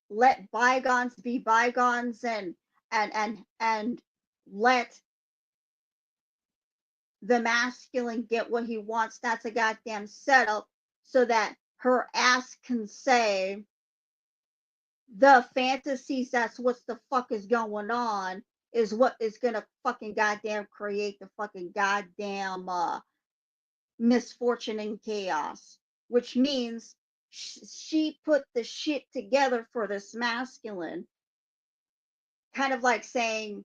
Speaker 1: let bygones be bygones, and let the masculine get what he wants. That's a goddamn setup so that her ass can say the fantasies, that's what the fuck is going on, is what is gonna fucking goddamn create the fucking goddamn misfortune and chaos, which means she put the shit together for this masculine, kind of like saying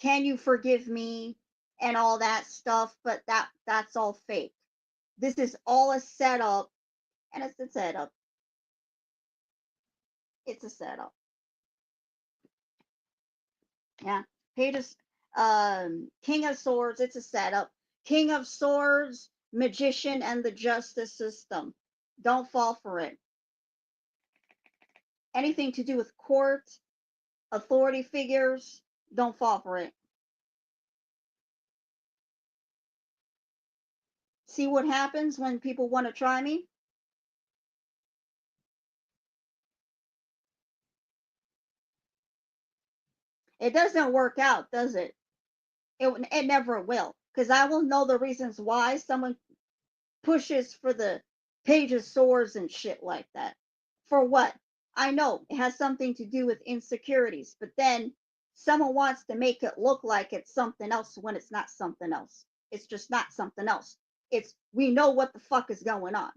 Speaker 1: can you forgive me, and all that stuff, but that's all fake. This is all a setup, and it's a setup. It's a setup. Yeah. Page of King of Swords, it's a setup. King of Swords, Magician, and the justice system. Don't fall for it. Anything to do with court, authority figures, don't fall for it. See what happens when people want to try me? It doesn't work out, does it? It never will. Because I will know the reasons why someone pushes for the Page of Swords and shit like that. For what? I know it has something to do with insecurities, but then someone wants to make it look like it's something else when it's not something else. It's just not something else. It's we know what the fuck is going on.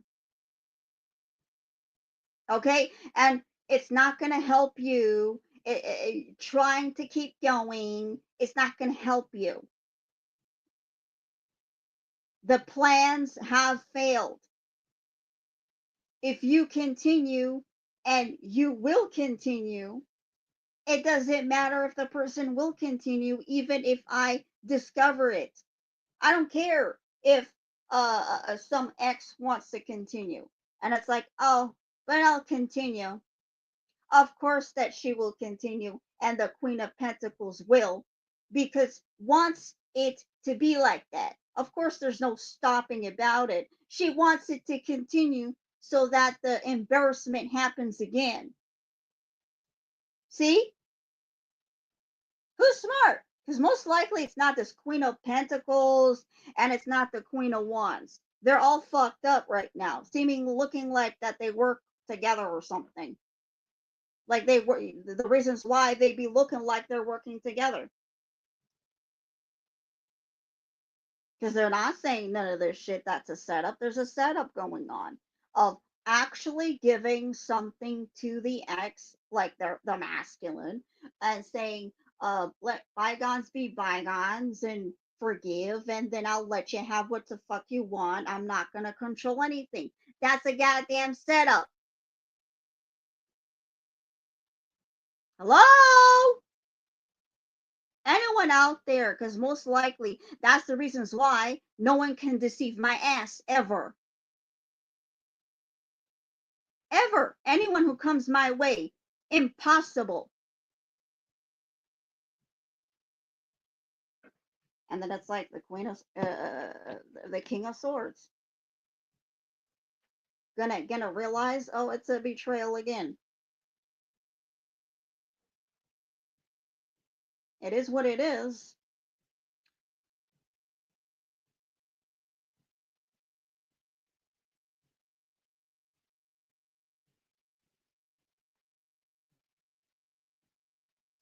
Speaker 1: Okay? And it's not going to help you trying to keep going. It's not going to help you. The plans have failed. If you continue, and you will continue, it doesn't matter if the person will continue, even if I discover it. I don't care if some ex wants to continue. And it's like, oh, but I'll continue. Of course that she will continue, and the Queen of Pentacles will, because wants it to be like that. Of course, there's no stopping about it. She wants it to continue so that the embarrassment happens again. See? Who's smart? Because most likely it's not this Queen of Pentacles and it's not the Queen of Wands. They're all fucked up right now, seeming looking like that they work together or something. Like they were the reasons why they be looking like they're working together. Because they're not saying none of this shit that's a setup. There's a setup going on of actually giving something to the ex, like the masculine, and saying, let bygones be bygones and forgive, and then I'll let you have what the fuck you want. I'm not gonna control anything. That's a goddamn setup. Hello? Anyone out there, because most likely that's the reasons why no one can deceive my ass ever. Ever. Anyone who comes my way, impossible. And then it's like the the King of Swords. Gonna realize, oh, it's a betrayal again. It is what it is.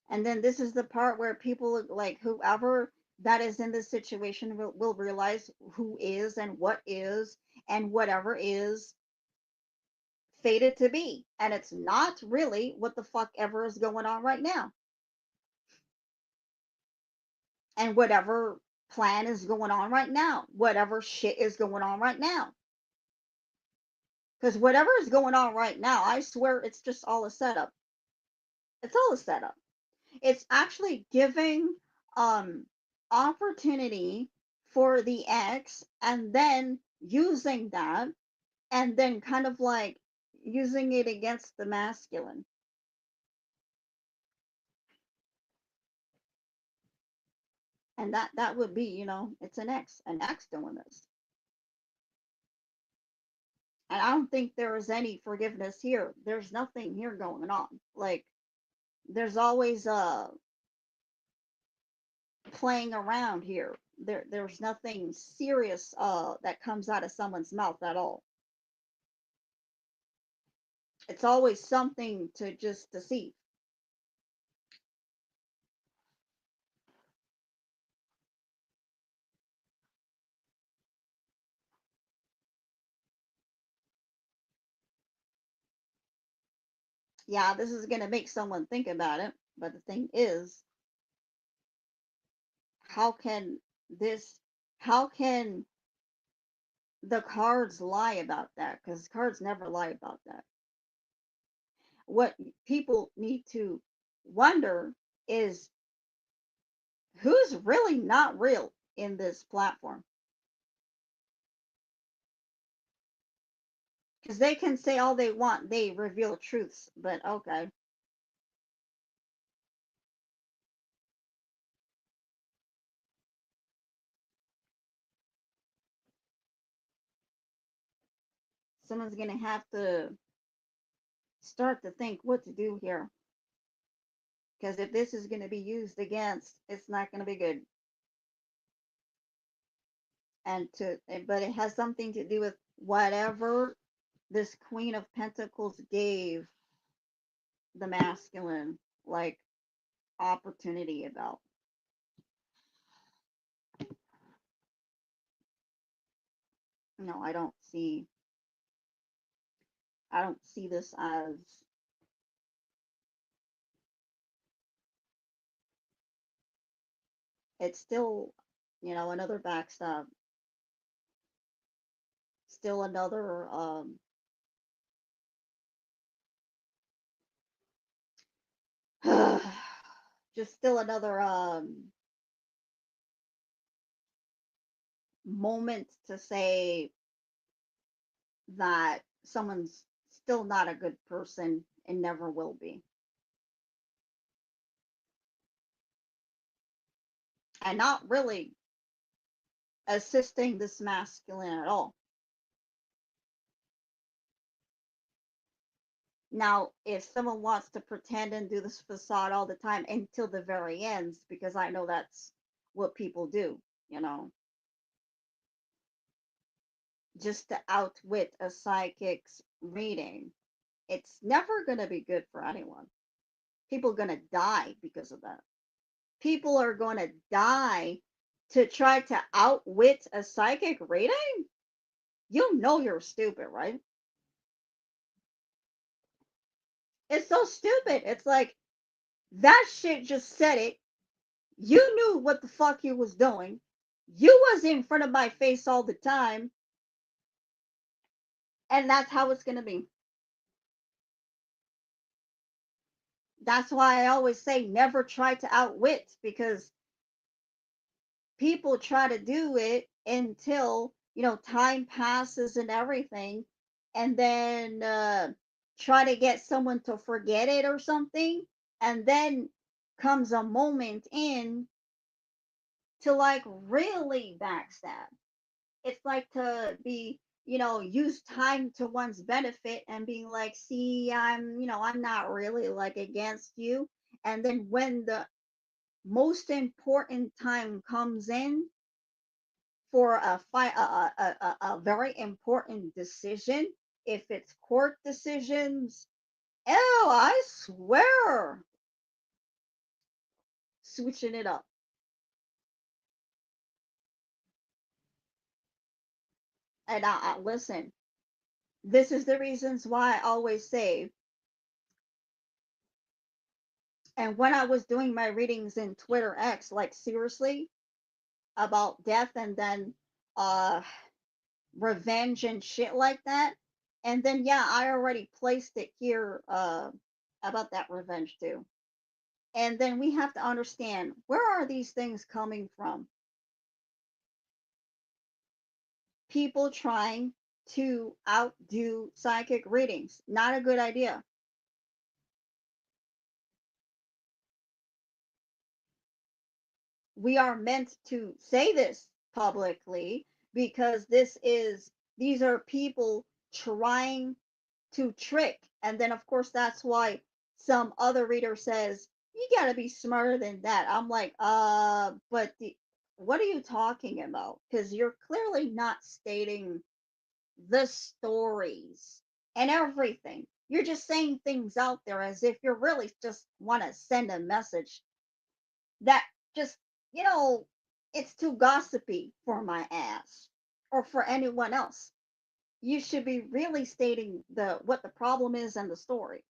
Speaker 1: And then this is the part where people, like whoever that is in this situation, will realize who is and what is and whatever is fated to be. And it's not really what the fuck ever is going on right now. And whatever plan is going on right now, whatever shit is going on right now. Because whatever is going on right now, I swear it's just all a setup. It's all a setup. It's actually giving um opportunity for the ex, and then using that, and then kind of like using it against the masculine. And that would be, it's an ex doing this. And I don't think there is any forgiveness here. There's nothing here going on. Like there's always playing around here. There's nothing serious that comes out of someone's mouth at all. It's always something to just deceive. Yeah, this is gonna make someone think about it, but the thing is, how can this, how can the cards lie about that? Because cards never lie about that. What people need to wonder is who's really not real in this platform. Because they can say all they want, they reveal truths, but okay. Someone's gonna have to start to think what to do here. Because if this is gonna be used against, it's not gonna be good. But it has something to do with whatever this Queen of Pentacles gave the masculine, like, opportunity about. No, I don't see this as, it's still, another backstab, still another just still another moment to say that someone's still not a good person and never will be. And not really assisting this masculine at all. Now, if someone wants to pretend and do this facade all the time until the very ends, because I know that's what people do, you know, just to outwit a psychic's reading, it's never going to be good for anyone. People are going to die because of that. People are going to die to try to outwit a psychic reading. You know you're stupid, right? It's so stupid. It's like that shit just said it. You knew what the fuck you was doing. You was in front of my face all the time, and that's how it's gonna be. That's why I always say never try to outwit, because people try to do it until time passes and everything, and then try to get someone to forget it or something, and then comes a moment in to like really backstab. It's like to be, use time to one's benefit and being like, see, I'm not really like against you. And then when the most important time comes in for a fight, a very important decision, if it's court decisions, oh, I swear, switching it up. And listen, this is the reasons why I always say, and when I was doing my readings in Twitter X, like seriously, about death and then uh revenge and shit like that. And then yeah, I already placed it here about that revenge too. And then we have to understand, where are these things coming from? People trying to outdo psychic readings. Not a good idea. We are meant to say this publicly because these are people trying to trick. And then of course that's why some other reader says you got to be smarter than that. I'm like, what are you talking about? Because you're clearly not stating the stories and everything. You're just saying things out there as if you really just want to send a message that just, you know, it's too gossipy for my ass or for anyone else. You should be really stating the what the problem is and the story.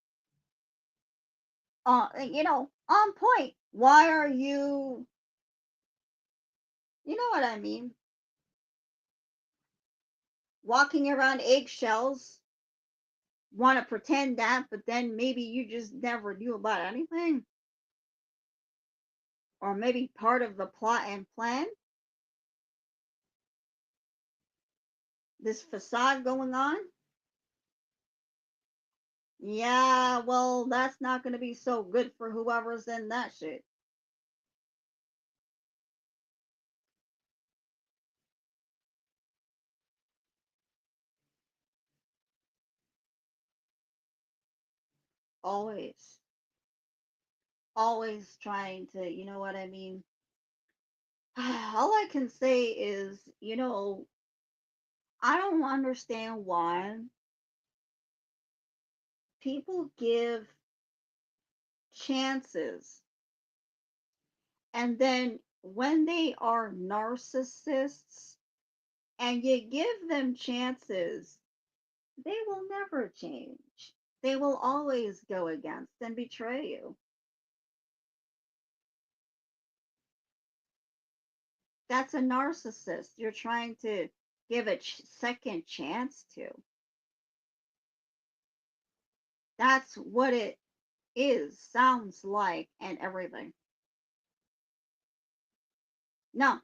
Speaker 1: On point. Why are you You know what I mean? Walking around eggshells, want to pretend that, but then maybe you just never knew about anything, or maybe part of the plot and plan, this facade going on. Yeah, well, that's not going to be so good for whoever's in that shit. Always, always trying to, you know what I mean? All I can say is, I don't understand why people give chances, and then when they are narcissists and you give them chances, they will never change. They will always go against and betray you. That's a narcissist you're trying to give a second chance to. That's what it is, sounds like, and everything. No,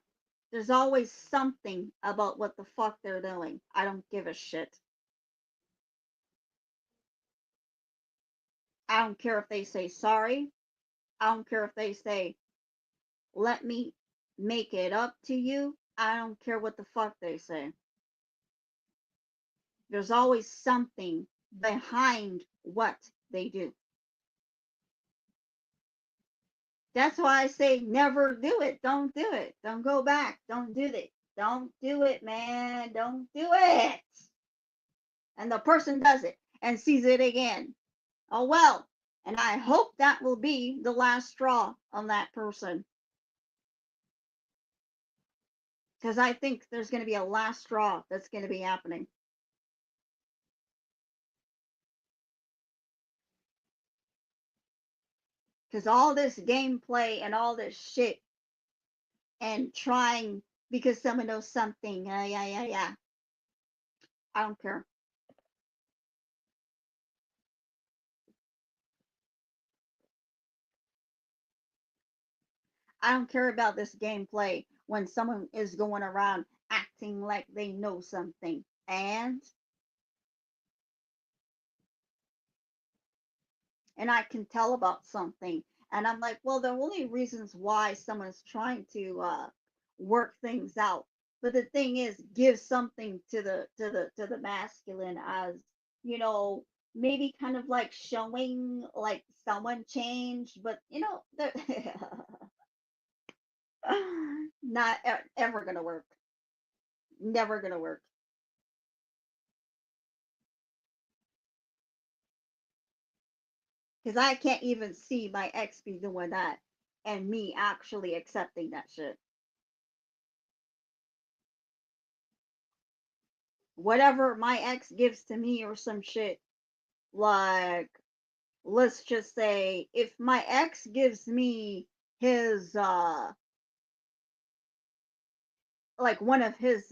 Speaker 1: there's always something about what the fuck they're doing. I don't give a shit. I don't care if they say sorry. I don't care if they say, let me make it up to you. I don't care what the fuck they say. There's always something behind what they do. That's why I say never do it. Don't do it. Don't go back. Don't do it. Don't do it, man. Don't do it. And the person does it and sees it again. Oh, well. And I hope that will be the last straw on that person. Because I think there's going to be a last straw that's going to be happening. Because all this gameplay and all this shit and trying because someone knows something. Yeah. I don't care. I don't care about this gameplay when someone is going around acting like they know something. And I can tell about something. And I'm like, well, there are only reasons why someone's trying to work things out. But the thing is, give something to the masculine as, you know, maybe kind of like showing like someone changed, but not ever gonna work. Never gonna work. Because I can't even see my ex be doing that and me actually accepting that shit. Whatever my ex gives to me or some shit, like, let's just say if my ex gives me his like one of his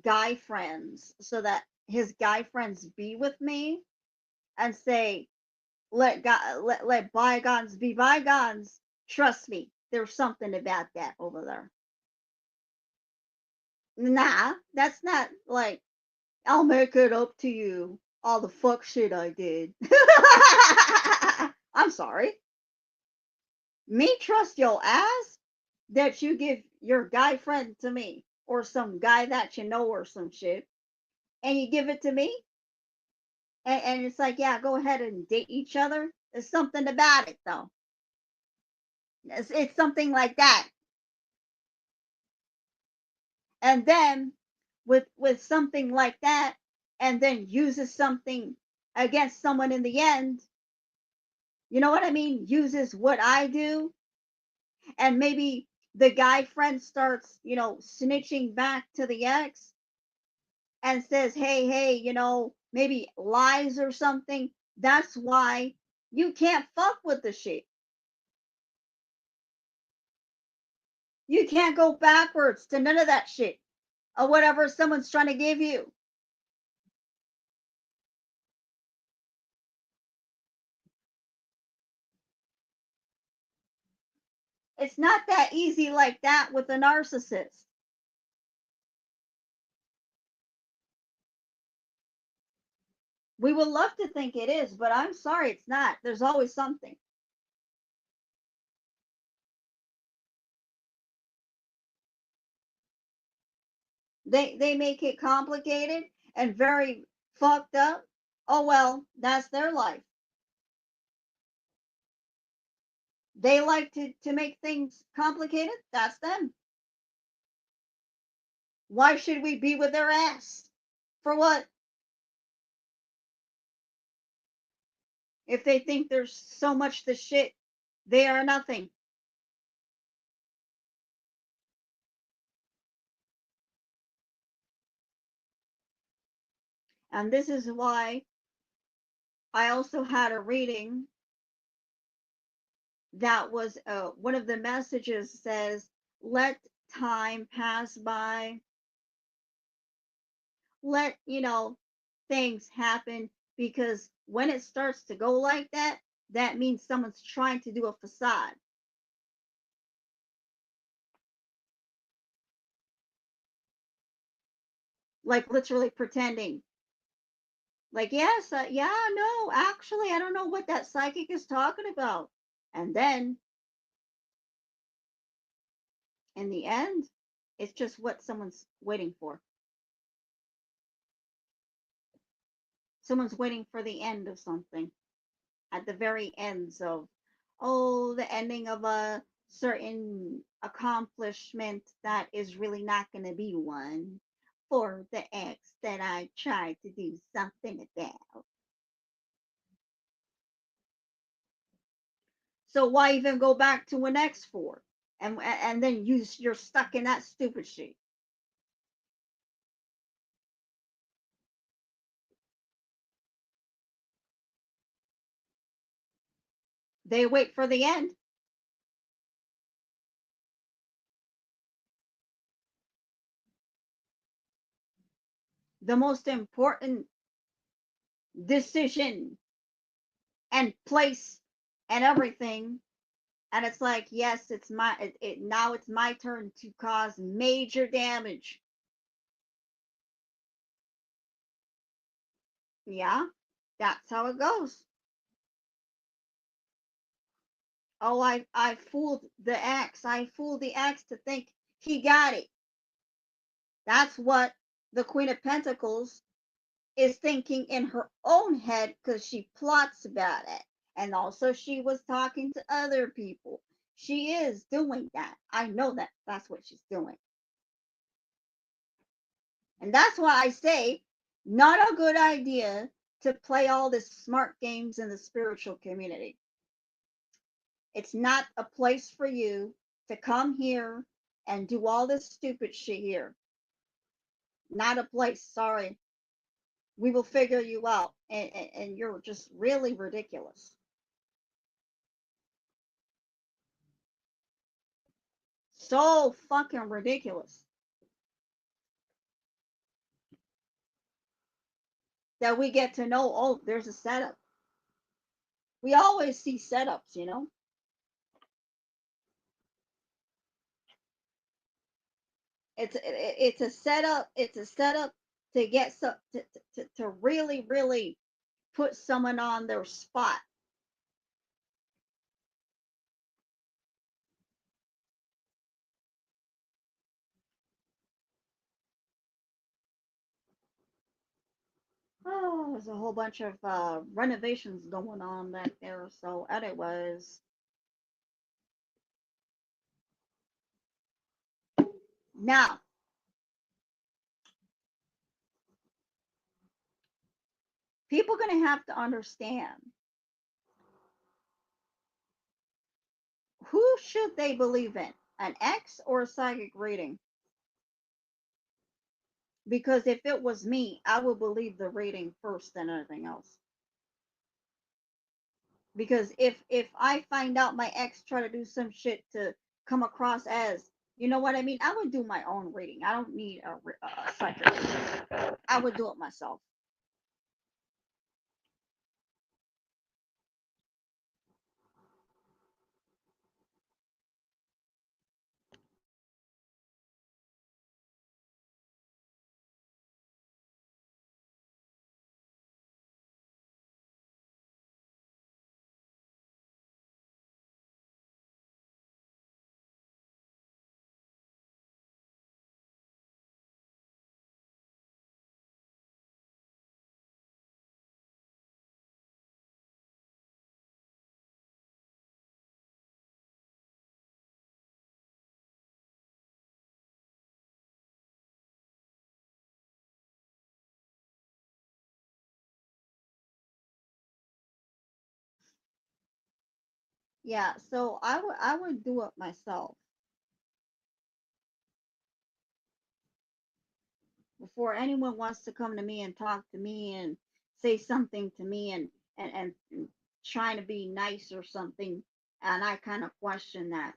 Speaker 1: guy friends so that his guy friends be with me and say let bygones be bygones, trust me, there's something about that over there. Nah, that's not like I'll make it up to you all the fuck shit I did. I'm sorry. Me trust your ass that you give your guy friend to me or some guy that you know or some shit and you give it to me and it's like, yeah, go ahead and date each other. There's something about it though. It's something like that. And then with something like that and then uses something against someone in the end, you know what I mean, uses what I do, and maybe the guy friend starts, snitching back to the ex and says, hey, maybe lies or something. That's why you can't fuck with the shit. You can't go backwards to none of that shit or whatever someone's trying to give you. It's not that easy like that with a narcissist. We would love to think it is, but I'm sorry, it's not. There's always something. They make it complicated and very fucked up. Oh well, that's their life. They like to make things complicated. That's them. Why should we be with their ass? For what? If they think there's so much the shit, they are nothing. And this is why I also had a reading that was one of the messages says, let time pass by, let, things happen, because when it starts to go like that, that means someone's trying to do a facade, like literally pretending. Like, yes, yeah, no, actually, I don't know what that psychic is talking about. And then in the end, it's just what someone's waiting for. Someone's waiting for the end of something at the very ends of, oh, the ending of a certain accomplishment that is really not going to be one for the ex that I tried to do something about. So why even go back to an ex for? And then you're stuck in that stupid shit. They wait for the end. The most important decision and place and everything, and it's like, yes, it's now it's my turn to cause major damage. Yeah, that's how it goes. Oh, I fooled the ex. I fooled the ex to think he got it. That's what the Queen of Pentacles is thinking in her own head, because she plots about it. And also she was talking to other people. She is doing that. I know that that's what she's doing. And that's why I say, not a good idea to play all this smart games in the spiritual community. It's not a place for you to come here and do all this stupid shit here. Not a place. Sorry. We will figure you out. And you're just really ridiculous. So fucking ridiculous that we get to know, oh, there's a setup. We always see setups. It's a setup. It's a setup to get to really really put someone on their spot. Oh, there's a whole bunch of renovations going on back there. So anyways, now people are gonna have to understand, who should they believe in, an ex or a psychic reading? Because if it was me, I would believe the reading first than anything else. Because if I find out my ex try to do some shit to come across as You know what I mean? I would do my own reading. I don't need a psychic. I would do it myself. Yeah, so I would do it myself before anyone wants to come to me and talk to me and say something to me and trying to be nice or something. And I kind of question that.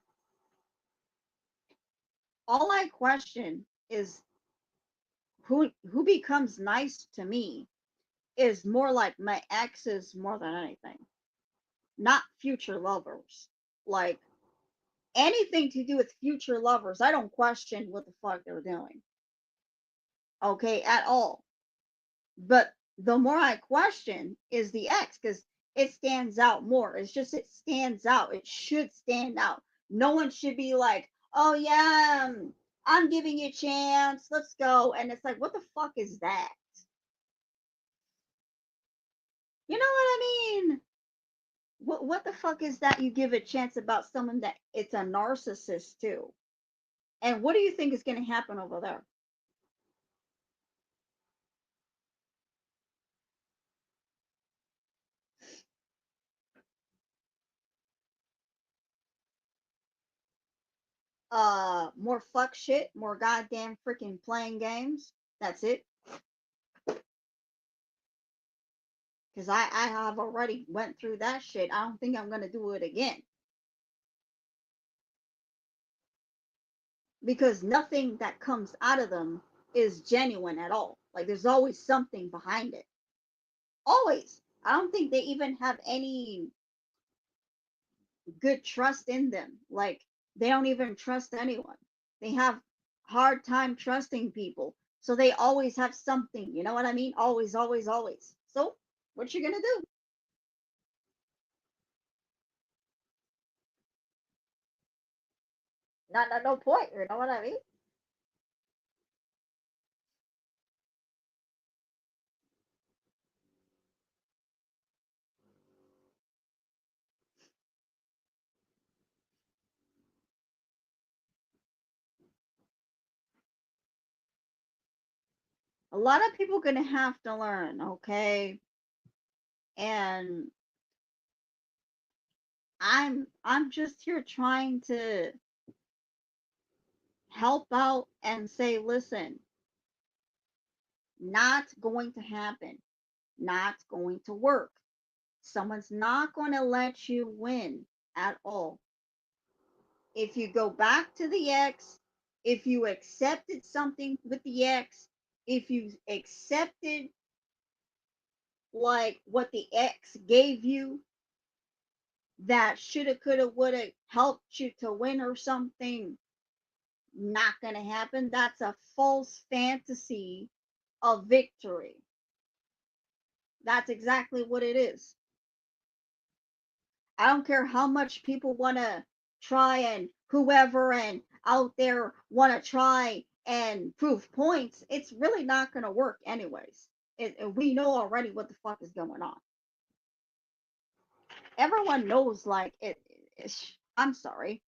Speaker 1: All I question is who becomes nice to me is more like my exes more than anything, not future lovers. Like anything to do with future lovers, I don't question what the fuck they're doing. Okay, at all. But the more I question is the X because it stands out more. It's just it stands out. It should stand out. No one should be like, oh yeah, I'm giving you a chance. Let's go. And it's like, what the fuck is that? You know what I mean? What the fuck is that? You give a chance about someone that it's a narcissist too. And what do you think is going to happen over there? More fuck shit, more goddamn freaking playing games. That's it. Because I have already went through that shit. I don't think I'm gonna do it again. Because nothing that comes out of them is genuine at all. Like there's always something behind it. Always. I don't think they even have any good trust in them. Like they don't even trust anyone. They have hard time trusting people. So they always have something. You know what I mean? Always, always, always. So what you gonna do? Not no point. You know what I mean? A lot of people gonna have to learn, okay? And I'm just here trying to help out and say, listen, not going to happen, not going to work. Someone's not going to let you win at all. If you go back to the ex, if you accepted something with the ex, if you accepted like what the ex gave you that shoulda, coulda, woulda helped you to win or something, not going to happen. That's a false fantasy of victory. That's exactly what it is. I don't care how much people want to try and whoever and out there want to try and prove points. It's really not going to work, anyways. We know already what the fuck is going on. Everyone knows, like, I'm sorry.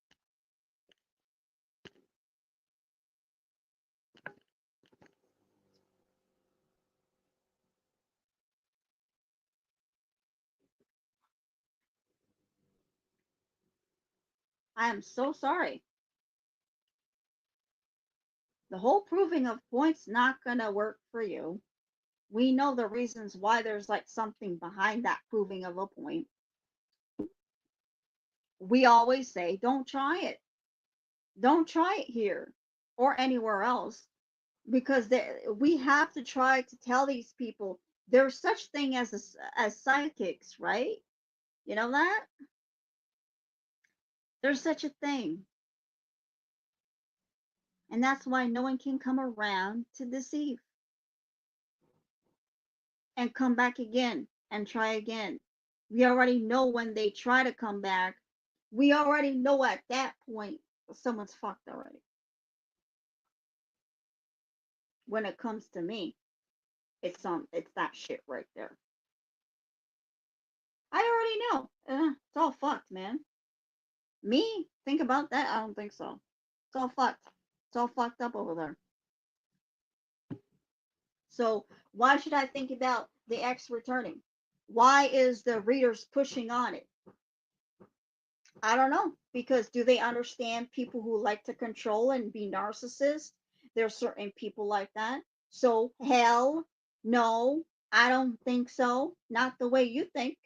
Speaker 1: I am so sorry. The whole proving of points not going to work for you. We know the reasons why there's like something behind that proving of a point. We always say, don't try it. Don't try it here or anywhere else, because we have to try to tell these people there's such thing as psychics, right? You know that there's such a thing, and that's why no one can come around to deceive and come back again and try again. We already know when they try to come back. We already know at that point someone's fucked already. When it comes to me, it's that shit right there. I already know. It's all fucked, man. Me? Think about that? I don't think so. It's all fucked. It's all fucked up over there. So why should I think about the ex returning? Why is the readers pushing on it? I don't know. Because do they understand people who like to control and be narcissists? There's certain people like that. So hell no, I don't think so. Not the way you think.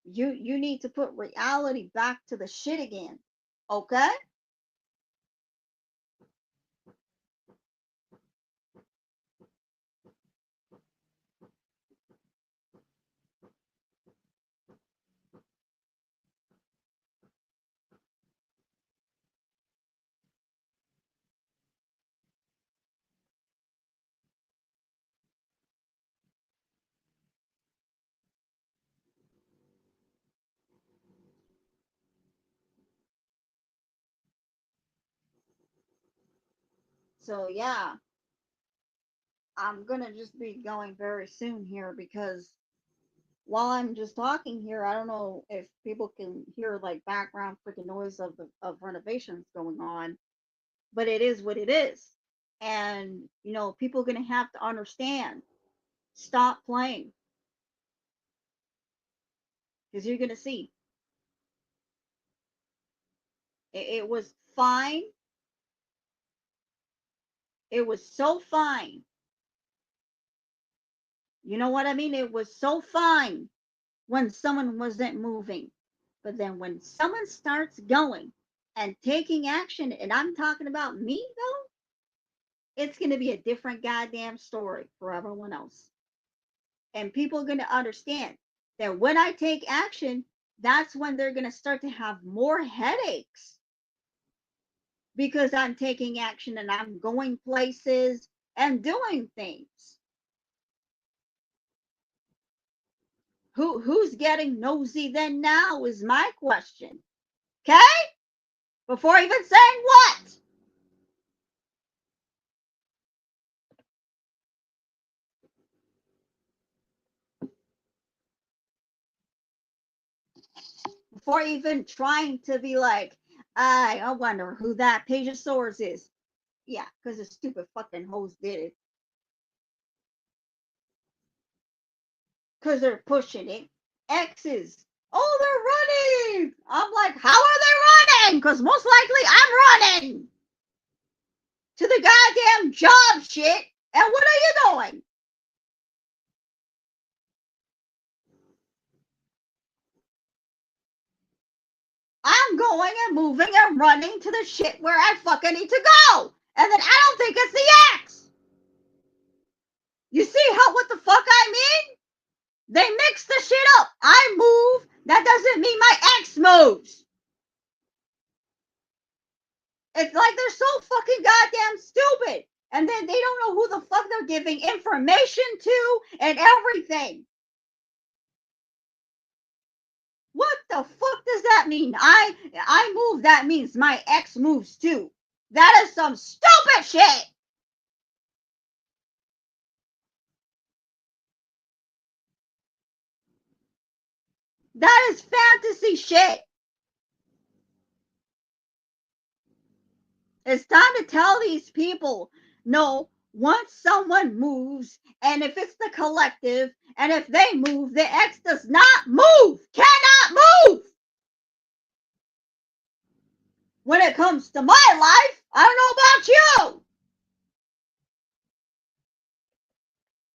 Speaker 1: You need to put reality back to the shit again. Okay? So yeah, I'm gonna just be going very soon here, because while I'm just talking here, I don't know if people can hear like background freaking noise of the of renovations going on, but it is what it is. And people are gonna have to understand. Stop playing, because you're gonna see it was fine. It was so fine. You know what I mean? It was so fine when someone wasn't moving. But then when someone starts going and taking action, and I'm talking about me though, it's going to be a different goddamn story for everyone else. And people are going to understand that when I take action, that's when they're going to start to have more headaches, because I'm taking action and I'm going places and doing things. Who's getting nosy then now is my question. Okay? Before even saying what? Before even trying to be like, I wonder who that page of swords is. Yeah, because the stupid fucking hoes did it. Because they're pushing it. X's. Oh, they're running. I'm like, how are they running? Because most likely I'm running to the goddamn job shit. And what are you doing? I'm going and moving and running to the shit where I fucking need to go. And then I don't think it's the X. You see what the fuck I mean? They mix the shit up. I move. That doesn't mean my ex moves. It's like they're so fucking goddamn stupid. And then they don't know who the fuck they're giving information to and everything. What the fuck does that mean? I move, that means my ex moves too. That is some stupid shit. That is fantasy shit. It's time to tell these people, no, once someone moves, and if it's the collective, and if they move, the X does not move, cannot move. When it comes to my life, I don't know about you.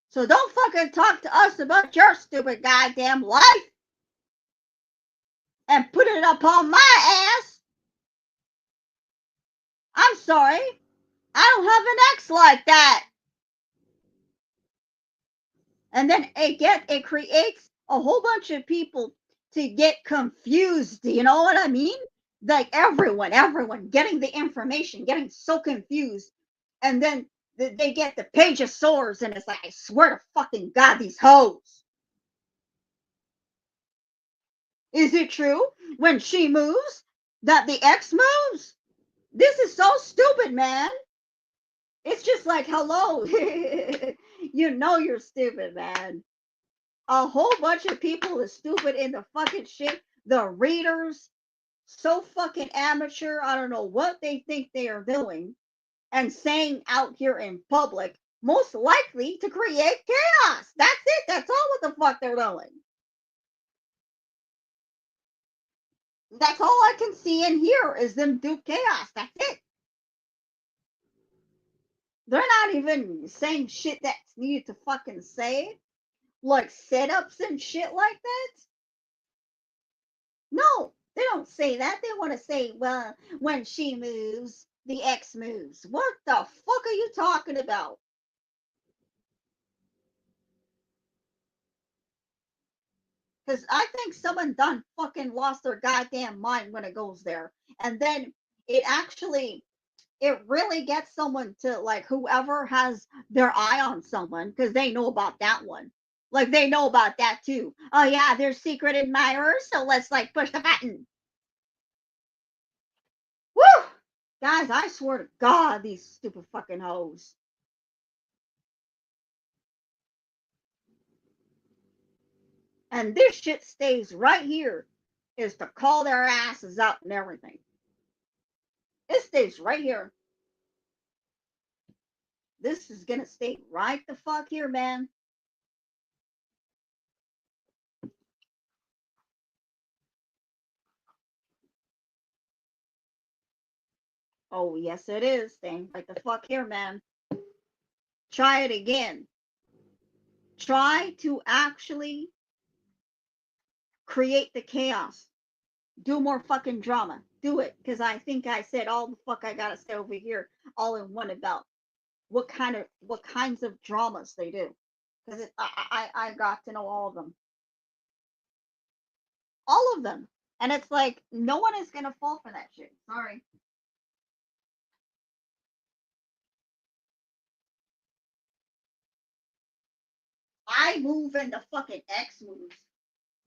Speaker 1: So don't fucking talk to us about your stupid goddamn life and put it up on my ass. I'm sorry. I don't have an ex like that. And then it creates a whole bunch of people to get confused. You know what I mean? Like everyone getting the information, getting so confused. And then they get the page of swords, and it's like, I swear to fucking God, these hoes. Is it true when she moves that the ex moves? This is so stupid, man. It's just like, hello. You know you're stupid, man. A whole bunch of people is stupid in the fucking shit. The readers, so fucking amateur. I don't know what they think they are doing and saying out here in public, most likely to create chaos. That's it. That's all what the fuck they're doing. That's all I can see and hear is them do chaos. That's it. They're not even saying shit that's needed to fucking say, like setups and shit like that. No, they don't say that. They want to say, well, when she moves, the ex moves. What the fuck are you talking about? Because I think someone done fucking lost their goddamn mind when it goes there. And then it actually, it really gets someone to, like, whoever has their eye on someone, because they know about that one. Like, they know about that too. Oh, yeah, they're secret admirers, so let's, like, push the button. Woo! Guys, I swear to God, these stupid fucking hoes. And this shit stays right here, is to call their asses out and everything. It stays right here. This is gonna stay right the fuck here, man. Oh, yes, it is staying right the fuck here, man. Try it again. Try to actually create the chaos. Do more fucking drama. Do it, because I think I said all the fuck I gotta say over here, all in one about what kinds of dramas they do. Because I got to know all of them. All of them. And it's like, no one is gonna fall for that shit. Sorry. I move and the fucking X moves.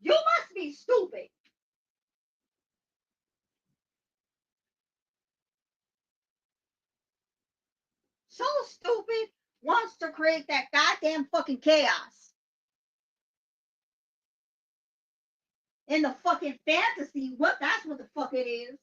Speaker 1: You must be stupid. So stupid wants to create that goddamn fucking chaos in the fucking fantasy. What that's what the fuck it is.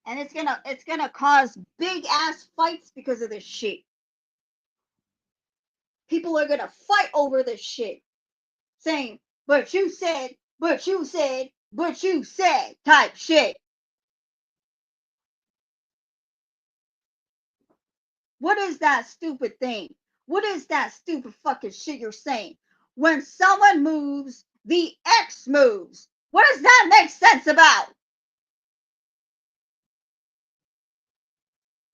Speaker 1: And it's gonna cause big ass fights because of this shit. People are gonna fight over this shit, saying, but you said, but you said, but you said type shit. What is that stupid thing? What is that stupid fucking shit you're saying? When someone moves, the X moves. What does that make sense about?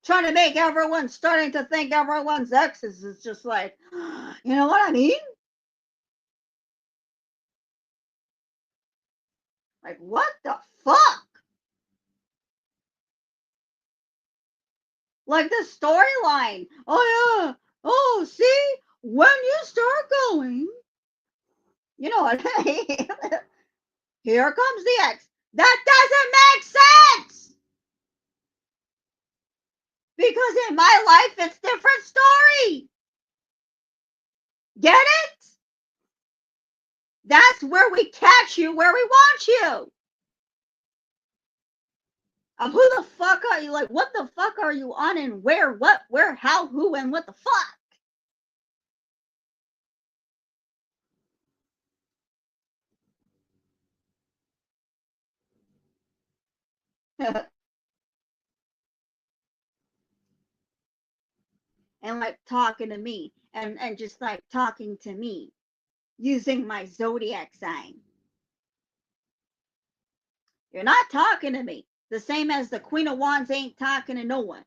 Speaker 1: Trying to make everyone starting to think everyone's exes is just like, you know what I mean? Like, what the fuck? Like the storyline. Oh, yeah. Oh, see? When you start going, you know what I mean? Here comes the X. That doesn't make sense! Because in my life, it's different story. Get it? That's where we catch you, where we want you. Who the fuck are you? Like, what the fuck are you on and where, what, where, how, who, and what the fuck? and like talking to me and just like talking to me using my zodiac sign. You're not talking to me. The same as the Queen of Wands ain't talking to no one.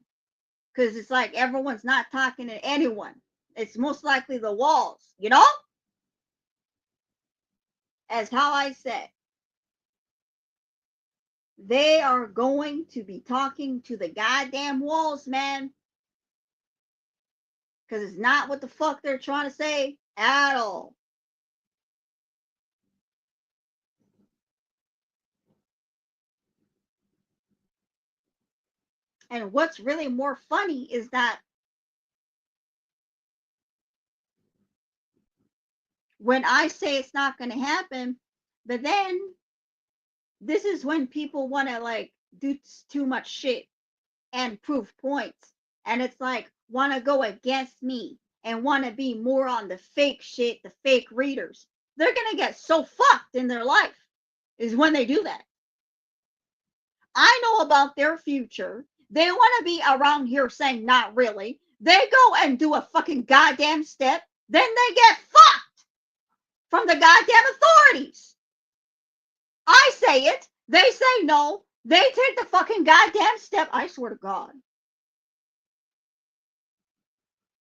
Speaker 1: Because it's like everyone's not talking to anyone. It's most likely the walls, you know? As how I said, they are going to be talking to the goddamn walls, man. Because it's not what the fuck they're trying to say at all. And what's really more funny is that when I say it's not going to happen, but then this is when people want to like do too much shit and prove points. And it's like, want to go against me and want to be more on the fake shit, the fake readers. They're going to get so fucked in their life is when they do that. I know about their future. They want to be around here saying, not really. They go and do a fucking goddamn step. Then they get fucked from the goddamn authorities. I say it. They say no. They take the fucking goddamn step. I swear to God.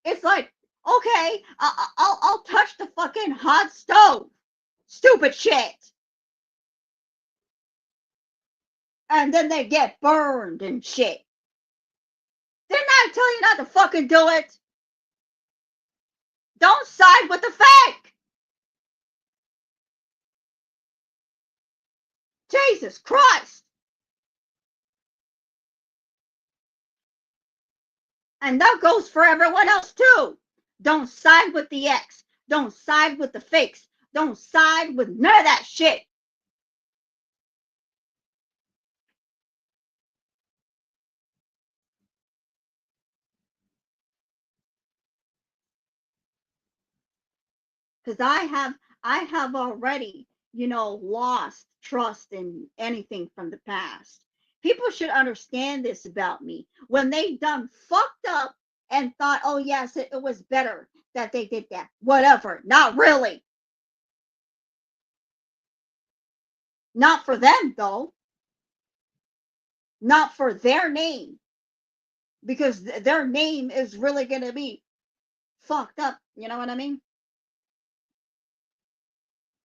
Speaker 1: It's like, okay, I'll touch the fucking hot stove. Stupid shit. And then they get burned and shit. Didn't I tell you not to fucking do it? Don't side with the fake. Jesus Christ. And that goes for everyone else too. Don't side with the X. Don't side with the fakes. Don't side with none of that shit. Because I have already, lost trust in anything from the past. People should understand this about me. When they done fucked up and thought, oh yes, it was better that they did that. Whatever. Not really. Not for them though. Not for their name. Because their name is really gonna be fucked up. You know what I mean?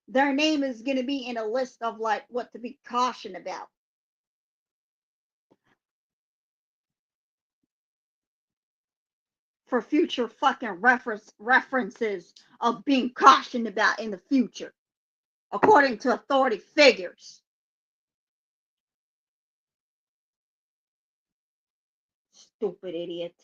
Speaker 1: Their name is gonna be in a list of like what to be cautioned about. For future fucking references of being cautioned about in the future, according to authority figures. Stupid idiot.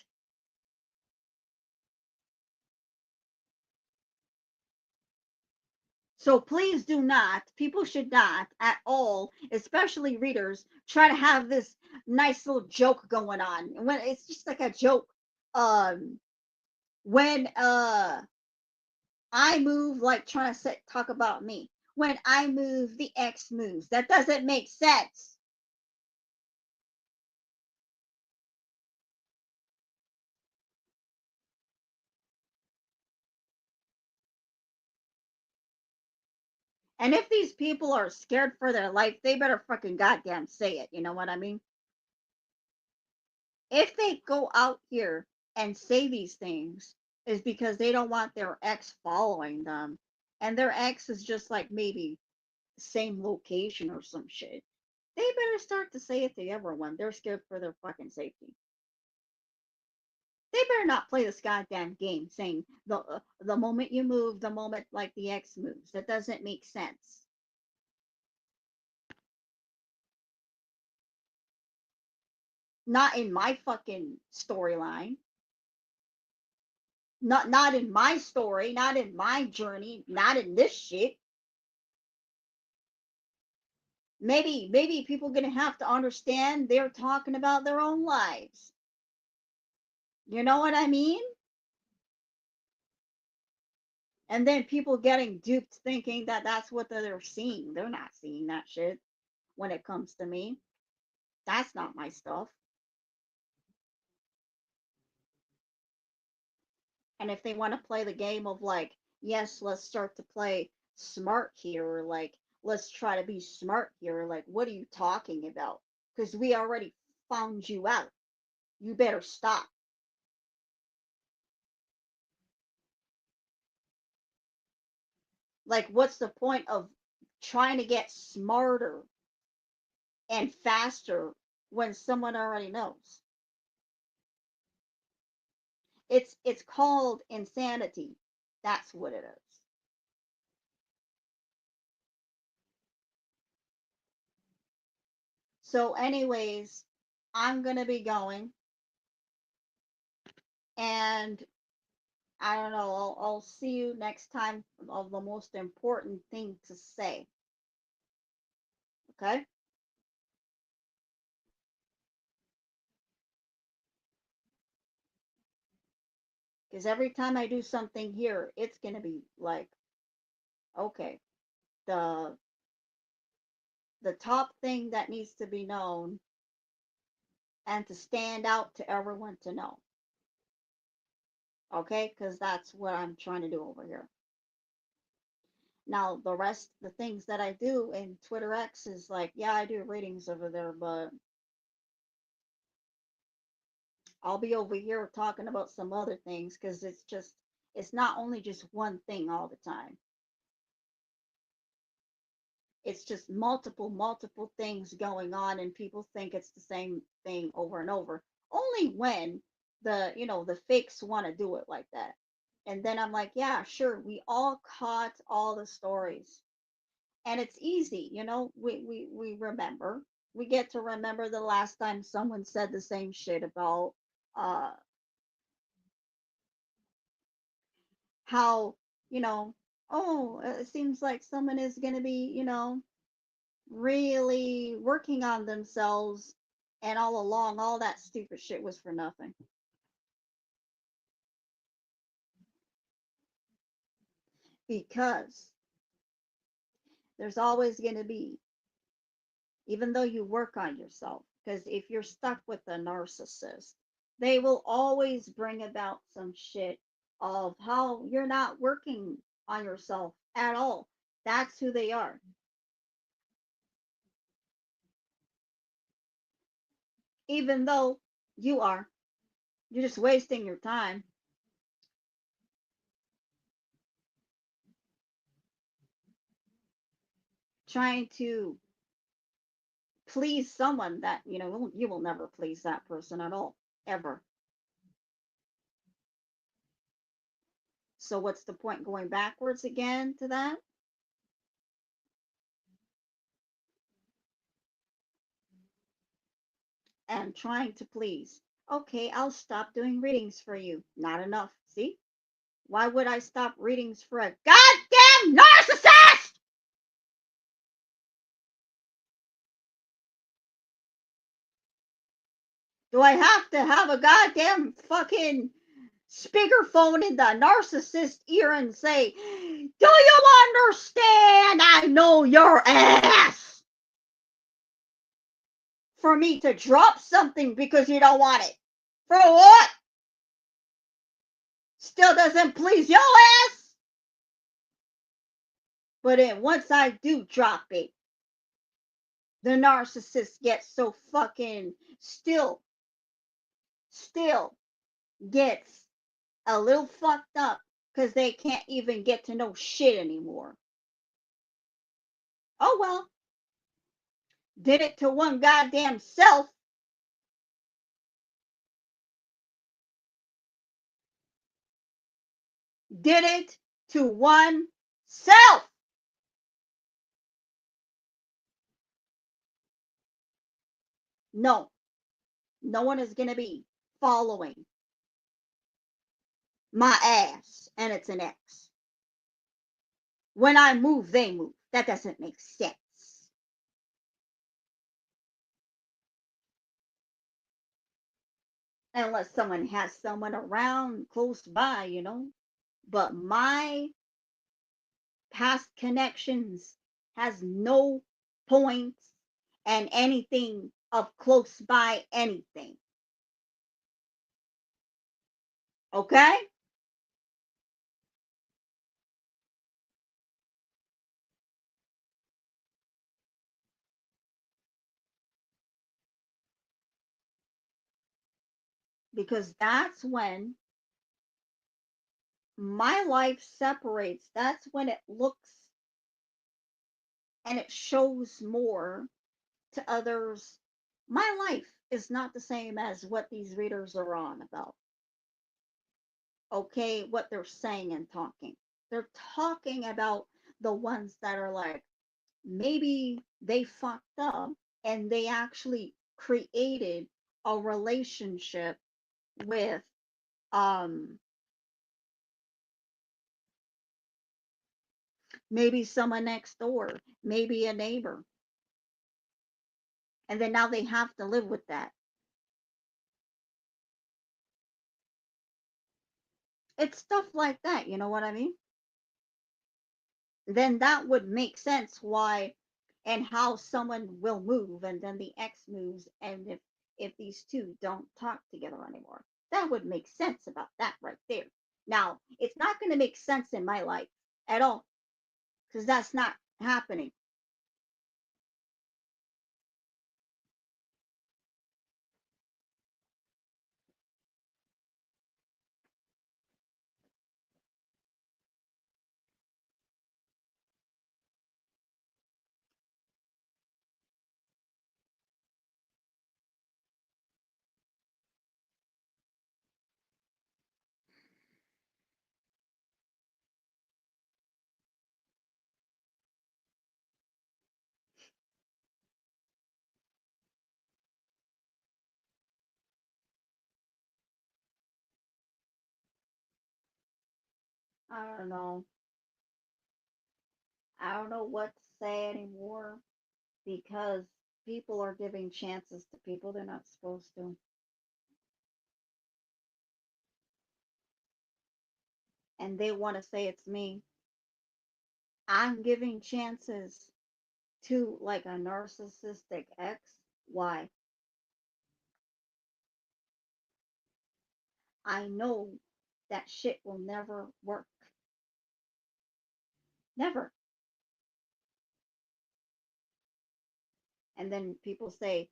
Speaker 1: So please do not, people should not at all, especially readers, try to have this nice little joke going on. When it's just like a joke. Um, when I move, like trying to talk about me. When I move, the X moves. That doesn't make sense. And if these people are scared for their life, they better fucking goddamn say it. You know what I mean? If they go out here and say these things, is because they don't want their ex following them. And their ex is just like maybe same location or some shit. They better start to say it to everyone. They're scared for their fucking safety. They better not play this goddamn game saying the moment you move, the moment like the ex moves. That doesn't make sense. Not in my fucking storyline. Not in my story, not in my journey, not in this shit. Maybe people gonna have to understand they're talking about their own lives. You know what I mean? And then people getting duped thinking that that's what they're seeing. They're not seeing that shit when it comes to me. That's not my stuff. And if they want to play the game of like, yes, let's start to play smart here, or like, let's try to be smart here, like, what are you talking about? Because we already found you out. You better stop. Like, what's the point of trying to get smarter and faster when someone already knows? It's called insanity. That's what it is. So, anyways, I'm gonna be going, and I don't know. I'll see you next time of the most important thing to say. Okay? Because every time I do something here, it's gonna be like, okay, the the top thing that needs to be known and to stand out to everyone to know. Okay? Because that's what I'm trying to do over here. Now, the rest, the things that I do in Twitter X is like, yeah, I do readings over there, but I'll be over here talking about some other things because it's not only just one thing all the time. It's just multiple things going on, and people think it's the same thing over and over. Only when the fakes want to do it like that. And then I'm like, yeah, sure, we all caught all the stories. And it's easy, we remember. We get to remember the last time someone said the same shit about uh how, you know, oh, it seems like someone is going to be, really working on themselves, and all along all that stupid shit was for nothing. Because there's always going to be, even though you work on yourself, because if you're stuck with a narcissist, they will always bring about some shit of how you're not working on yourself at all. That's who they are. Even though you are, you're just wasting your time trying to please someone that you will never please that person at all, ever. So what's the point going backwards again to that? And trying to please. Okay, I'll stop doing readings for you. Not enough. See? Why would I stop readings for a goddamn narcissist? Do I have to have a goddamn fucking speakerphone in the narcissist ear and say, "Do you understand? I know your ass." For me to drop something because you don't want it. For what? Still doesn't please your ass. But then once I do drop it, the narcissist gets so fucking still gets a little fucked up because they can't even get to know shit anymore. Oh well, did it to one goddamn self. Did it to one self. No, no one is going to be following my ass, and it's an X. When I move, they move. That doesn't make sense. Unless someone has someone around close by. But my past connections has no points and anything of close by anything. Okay? because that's when my life separates. That's when it looks and it shows more to others. My life is not the same as what these readers are on about, okay? What they're saying and talking. They're talking about the ones that are like, maybe they fucked up and they actually created a relationship with um maybe someone next door, maybe a neighbor, and then now they have to live with that. It's stuff like that, you know what I mean? Then that would make sense why and how someone will move and then the ex moves, and if these two don't talk together anymore. That would make sense about that right there. Now, it's not going to make sense in my life at all because that's not happening. I don't know. I don't know what to say anymore because people are giving chances to people they're not supposed to. And they want to say it's me. I'm giving chances to like a narcissistic ex. Why? I know that shit will never work. Never. And then people say,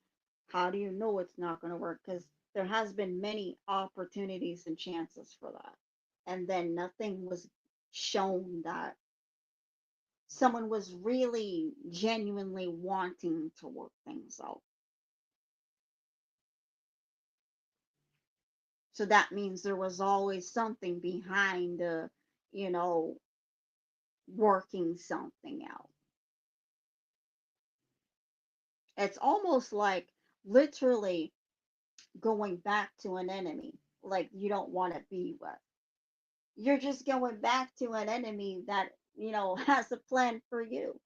Speaker 1: how do you know it's not going to work? Because there has been many opportunities and chances for that. And then nothing was shown that someone was really genuinely wanting to work things out. So that means there was always something behind, you know, working something out. It's almost like literally going back to an enemy, like you don't want to be with. You're just going back to an enemy that, has a plan for you.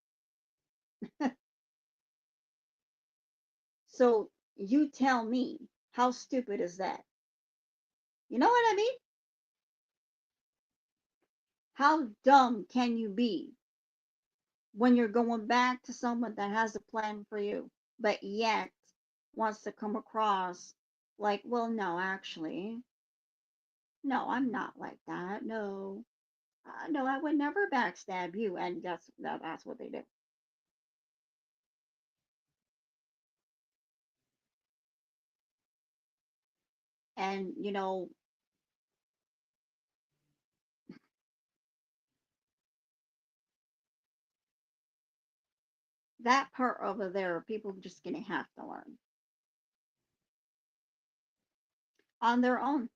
Speaker 1: So you tell me, how stupid is that? You know what I mean? How dumb can you be when you're going back to someone that has a plan for you, but yet wants to come across like, well, no, actually, no, I'm not like that. No, no, I would never backstab you. And that's what they do. And, that part over there, people just going to have to learn on their own.